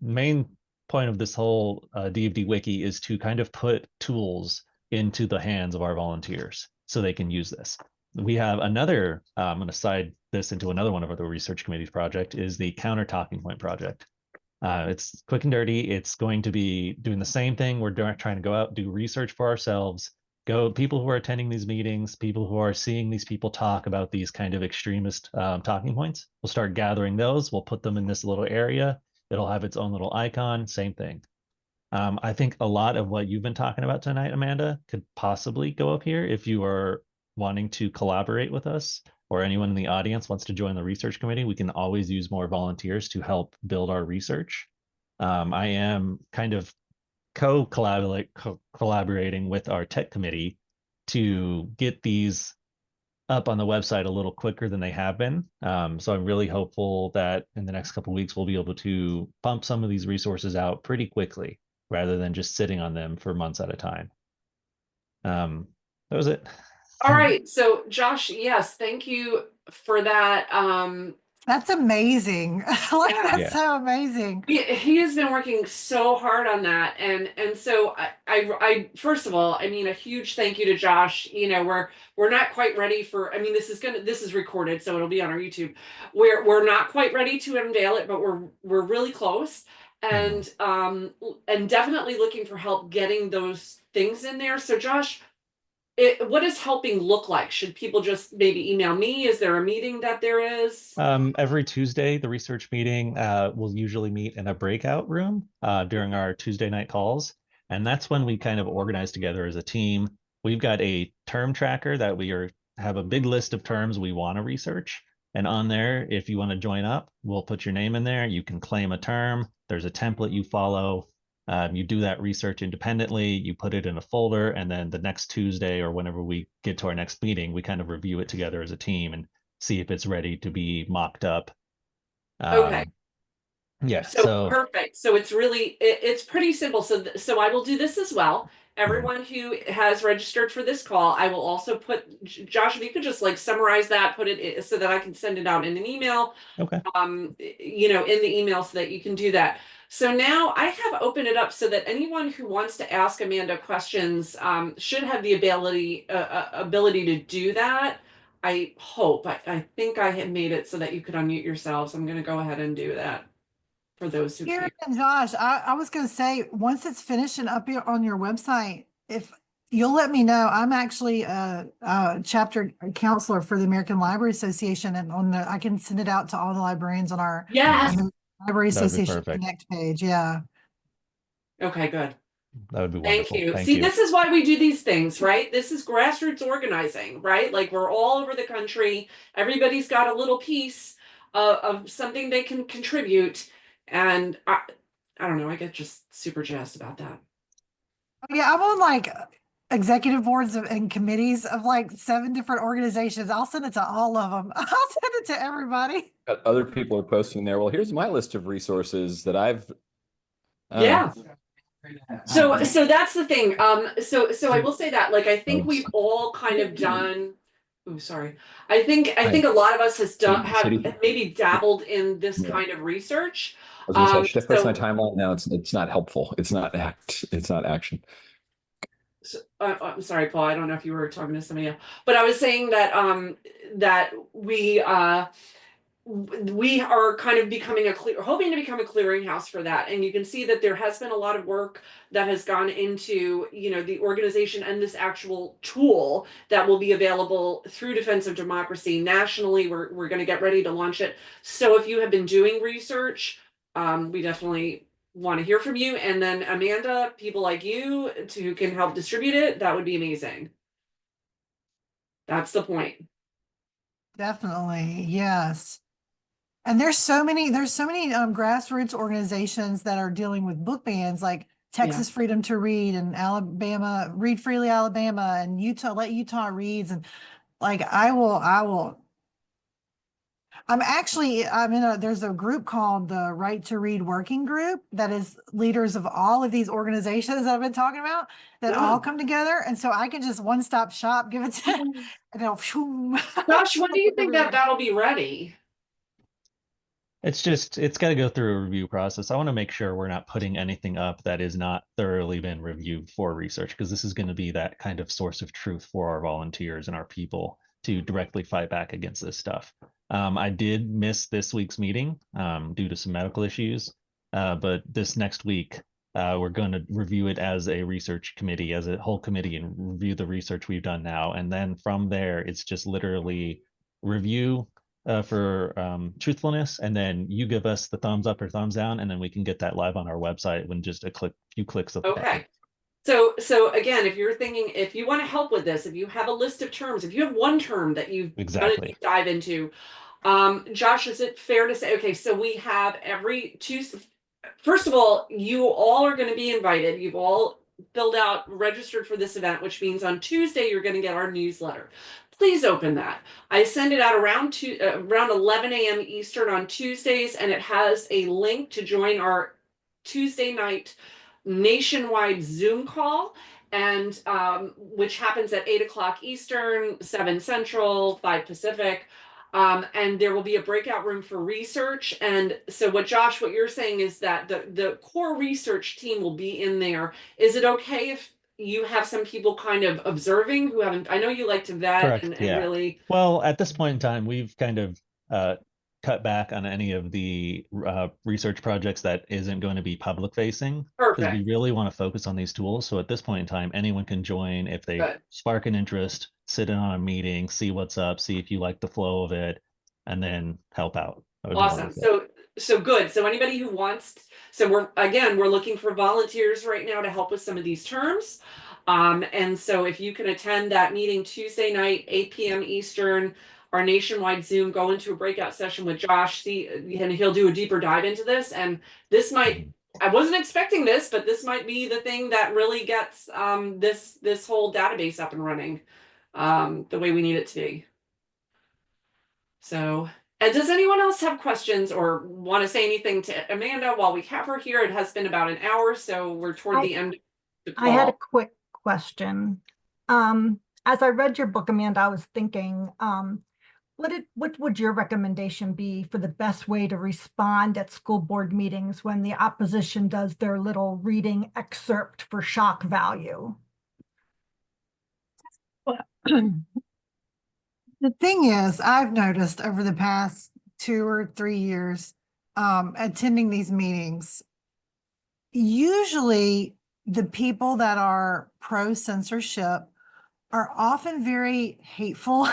main point of this whole DFD wiki is to kind of put tools into the hands of our volunteers so they can use this. We have another, I'm going to side this into another one of the research committee's project, is the Counter Talking Point project. It's quick and dirty. It's going to be doing the same thing. We're trying to go out, do research for ourselves, people who are attending these meetings, people who are seeing these people talk about these kind of extremist talking points. We'll start gathering those. We'll put them in this little area. It'll have its own little icon, same thing. I think a lot of what you've been talking about tonight, Amanda, could possibly go up here if you are wanting to collaborate with us, or anyone in the audience wants to join the research committee. We can always use more volunteers to help build our research. I am kind of collaborating with our tech committee to get these up on the website a little quicker than they have been. So I'm really hopeful that in the next couple of weeks, we'll be able to pump some of these resources out pretty quickly rather than just sitting on them for months at a time. That was it. All right. So Josh, yes, thank you for that. That's amazing. Like, Yeah. that's Yeah. so amazing. He has been working so hard on that, and so I first of all, I mean, a huge thank you to Josh. You know, we're not quite ready for. I mean, this is recorded, so it'll be on our YouTube. We're not quite ready to unveil it, but we're really close, and definitely looking for help getting those things in there. So Josh, what does helping look like? Should people just maybe email me? Is there a meeting that there is? Every Tuesday, the research meeting will usually meet in a breakout room during our Tuesday night calls. And that's when we kind of organize together as a team. We've got a term tracker that have a big list of terms we want to research. And on there, if you want to join up, we'll put your name in there. You can claim a term. There's a template you follow. You do that research independently, you put it in a folder, and then the next Tuesday or whenever we get to our next meeting, we kind of review it together as a team and see if it's ready to be mocked up. Okay. Yeah. So perfect. So it's really, it's pretty simple. So I will do this as well. Everyone who has registered for this call, I will also put, Josh, if you could just like summarize that, put it so that I can send it out in an email. Okay. You know, in the email so that you can do that. So now I have opened it up so that anyone who wants to ask Amanda questions should have the ability to do that. I hope. I think I had made it so that you could unmute yourselves. I'm going to go ahead and do that for those who Karen can't. and Josh, I was going to say, once it's finished and up here on your website, if you'll let me know, I'm actually a chapter counselor for the American Library Association, and I can send it out to all the librarians on our Library Association Connect page. Yeah. Okay, good. That would be wonderful. Thank you. See, this is why we do these things, right? This is grassroots organizing, right? Like we're all over the country. Everybody's got a little piece of something they can contribute. And I don't know, I get just super jazzed about that. Yeah, I'm on like executive boards and committees of like 7 different organizations. I'll send it to all of them. I'll send it to everybody. Other people are posting there. Well, here's my list of resources that I've. Yeah. So that's the thing. So I will say that, like, I think we've all kind of done. Oh, sorry. I think a lot of us have maybe dabbled in this kind of research. I was gonna say, should I post my timeline? No, it's not helpful. It's not action. So, I'm sorry, Paul. I don't know if you were talking to somebody else, but I was saying that that we we are kind of becoming hoping to become a clearinghouse for that. And you can see that there has been a lot of work that has gone into, you know, the organization and this actual tool that will be available through Defense of Democracy nationally. We're going to get ready to launch it. So if you have been doing research, we definitely want to hear from you. And then Amanda, people like you who can help distribute it, that would be amazing. That's the point. Definitely. Yes. And there's so many grassroots organizations that are dealing with book bans, like Texas Freedom to Read and Alabama, Read Freely Alabama, and Utah, Let Utah Reads. And like, there's a group called the Right to Read Working Group that is leaders of all of these organizations that I've been talking about that all come together. And so I can just one-stop shop, give it to, and it'll, Josh, when do you think that that'll be ready? It's got to go through a review process. I want to make sure we're not putting anything up that is not thoroughly been reviewed for research, because this is going to be that kind of source of truth for our volunteers and our people to directly fight back against this stuff. I did miss this week's meeting due to some medical issues, but this next week we're going to review it as a research committee, as a whole committee, and review the research we've done now. And then from there, it's just literally review for truthfulness, and then you give us the thumbs up or thumbs down, and then we can get that live on our website when just few clicks of the button. So again, if you're thinking, if you want to help with this, if you have a list of terms, if you have one term that you've got to deep dive into, Josh, is it fair to say, okay, so we have every Tuesday. First of all, you all are going to be invited. You've all registered for this event, which means on Tuesday you're going to get our newsletter. Please open that. I send it out around 11 a.m. Eastern on Tuesdays, and it has a link to join our Tuesday night nationwide Zoom call, and which happens at 8 o'clock Eastern, 7 Central, 5 Pacific. And there will be a breakout room for research. And so what you're saying is that the core research team will be in there. Is it okay if you have some people kind of observing who haven't, I know you like to vet and really. Well, at this point in time, we've kind of cut back on any of the research projects that isn't going to be public facing, because we really want to focus on these tools. So at this point in time, anyone can join if they spark an interest, sit in on a meeting, see what's up, see if you like the flow of it, and then help out. Awesome. So good. So anybody who wants, we're looking for volunteers right now to help with some of these terms. And so if you can attend that meeting Tuesday night, 8 p.m. Eastern, our nationwide Zoom, go into a breakout session with Josh, and he'll do a deeper dive into this. And this might, I wasn't expecting this, but this might be the thing that really gets this whole database up and running the way we need it to be. So, and does anyone else have questions or want to say anything to Amanda while we have her here? It has been about an hour, so we're toward the end of the call. I had a quick question. As I read your book, Amanda, I was thinking, what would your recommendation be for the best way to respond at school board meetings when the opposition does their little reading excerpt for shock value? The thing is, I've noticed over the past 2 or 3 years attending these meetings, usually the people that are pro-censorship are often very hateful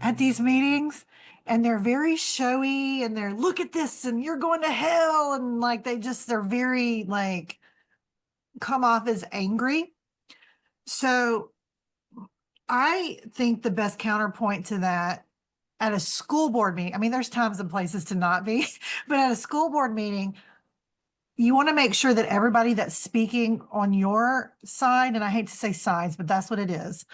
at these meetings, and they're very showy, and they're, look at this, and you're going to hell, and like they're very like come off as angry. So I think the best counterpoint to that at a school board meeting, I mean, there's times and places to not be, but at a school board meeting, you want to make sure that everybody that's speaking on your side, and I hate to say sides, but that's what it is,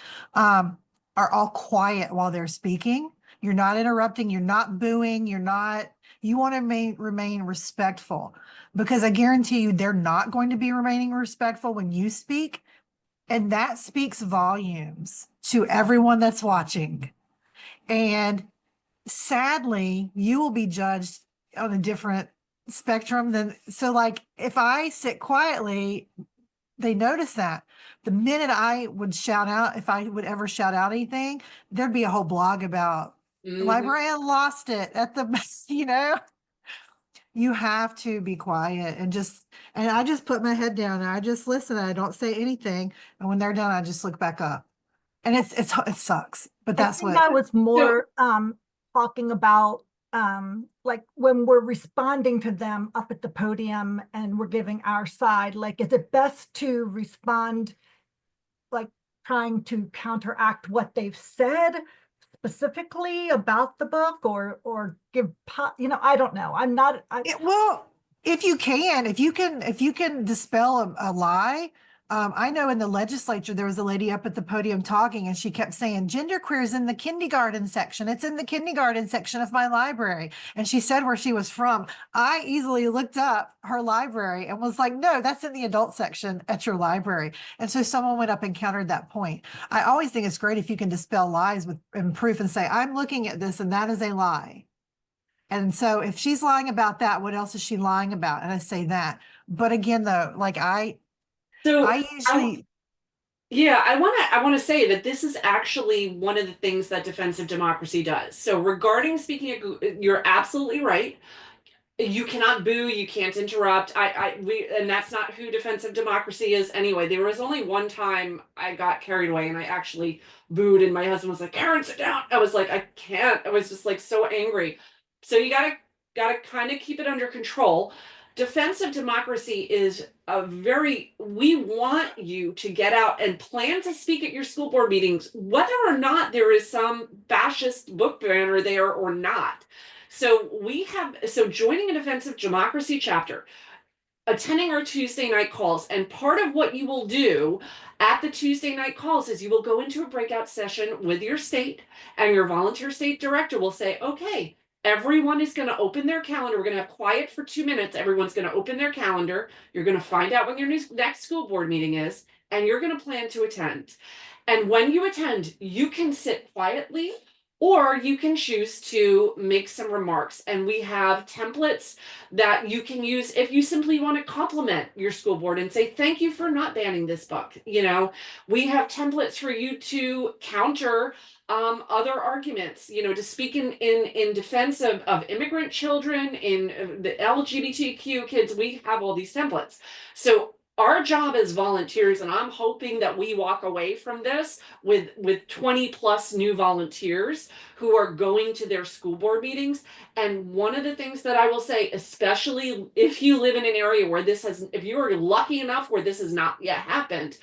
are all quiet while they're speaking. You're not interrupting, you're not booing, you want to remain respectful, because I guarantee you they're not going to be remaining respectful when you speak. And that speaks volumes to everyone that's watching. And sadly, you will be judged on a different spectrum than, so like if I sit quietly, they notice that. The minute I would shout out, if I would ever shout out anything, there'd be a whole blog about The librarian lost it at the, you know, you have to be quiet and I just put my head down and I just listen. And I don't say anything. And when they're done, I just look back up. And it sucks, but that's I think what. I was more talking about like when we're responding to them up at the podium and we're giving our side, like is it best to respond like trying to counteract what they've said specifically about the book or give I don't know. I'm not Well, if you can dispel a lie. I know in the legislature, there was a lady up at the podium talking and she kept saying genderqueer is in the kindergarten section. It's in the kindergarten section of my library. And she said where she was from. I easily looked up her library and was like, no, that's in the adult section at your library. And so someone went up and countered that point. I always think it's great if you can dispel lies and proof and say, I'm looking at this and that is a lie. And so if she's lying about that, what else is she lying about? And I say that. But again, though, like I usually. Yeah, I want to say that this is actually one of the things that Defense of Democracy does. So regarding speaking of, you're absolutely right. You cannot boo, you can't interrupt. And that's not who Defense of Democracy is anyway. There was only one time I got carried away and I actually booed and my husband was like, Karen, sit down. I was like, I can't. I was just like so angry. So you gotta kind of keep it under control. Defense of Democracy is we want you to get out and plan to speak at your school board meetings, whether or not there is some fascist book banner there or not. So joining a Defense of Democracy chapter, attending our Tuesday night calls, and part of what you will do at the Tuesday night calls is you will go into a breakout session with your state, and your volunteer state director will say, okay, everyone is going to open their calendar. We're going to have quiet for 2 minutes. Everyone's going to open their calendar. You're going to find out when your next school board meeting is, and you're going to plan to attend. And when you attend, you can sit quietly or you can choose to make some remarks. And we have templates that you can use if you simply want to compliment your school board and say, thank you for not banning this book. You know, we have templates for you to counter other arguments, you know, to speak in defense of immigrant children, in the LGBTQ kids. We have all these templates. So our job as volunteers, and I'm hoping that we walk away from this with 20 plus new volunteers who are going to their school board meetings. And one of the things that I will say, especially if you live in an area where if you are lucky enough where this has not yet happened,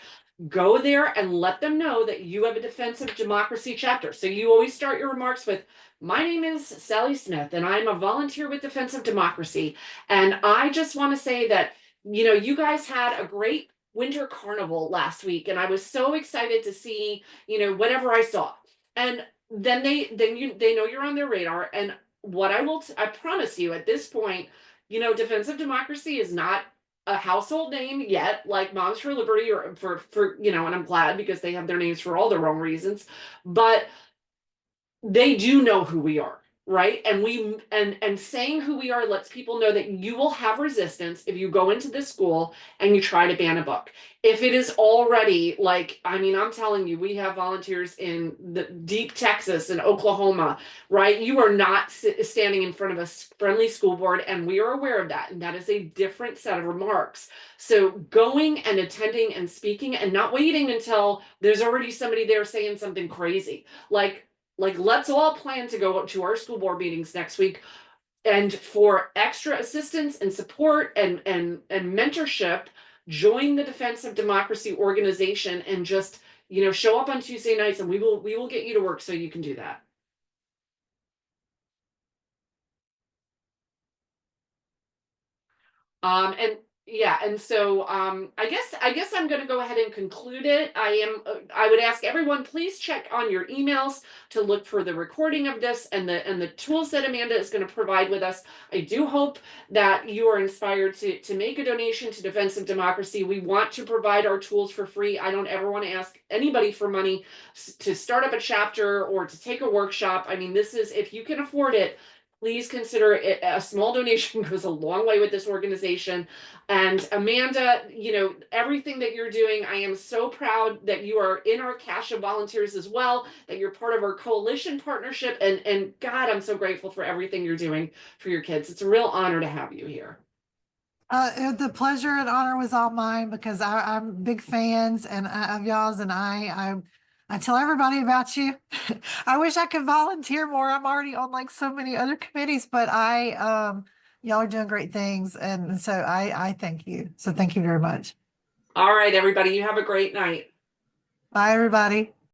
go there and let them know that you have a Defense of Democracy chapter. So you always start your remarks with, my name is Sally Smith and I'm a volunteer with Defense of Democracy. And I just want to say that, you know, you guys had a great winter carnival last week and I was so excited to see, you know, whatever I saw. And then they know you're on their radar. And what I promise you at this point, you know, Defense of Democracy is not a household name yet, like Moms for Liberty or for you know, and I'm glad because they have their names for all the wrong reasons, but they do know who we are, right? And saying who we are lets people know that you will have resistance if you go into this school and you try to ban a book. If it is already like, I mean, I'm telling you, we have volunteers in the deep Texas and Oklahoma, right? You are not standing in front of a friendly school board, and we are aware of that. And that is a different set of remarks. So going and attending and speaking and not waiting until there's already somebody there saying something crazy. Like let's all plan to go to our school board meetings next week, and for extra assistance and support and mentorship, join the Defense of Democracy organization and just, you know, show up on Tuesday nights and we will get you to work so you can do that. And yeah, and so I guess I'm going to go ahead and conclude it. I would ask everyone, please check on your emails to look for the recording of this and the tools that Amanda is going to provide with us. I do hope that you are inspired to make a donation to Defense of Democracy. We want to provide our tools for free. I don't ever want to ask anybody for money to start up a chapter or to take a workshop. I mean, this is, if you can afford it, please consider it. A small donation goes a long way with this organization. And Amanda, you know, everything that you're doing, I am so proud that you are in our cache of volunteers as well, that you're part of our coalition partnership. And God, I'm so grateful for everything you're doing for your kids. It's a real honor to have you here. The pleasure and honor was all mine because I'm big fans and of y'all's, and I tell everybody about you. I wish I could volunteer more. I'm already on like so many other committees, but y'all are doing great things, and so I thank you. So thank you very much. All right, everybody, you have a great night. Bye, everybody.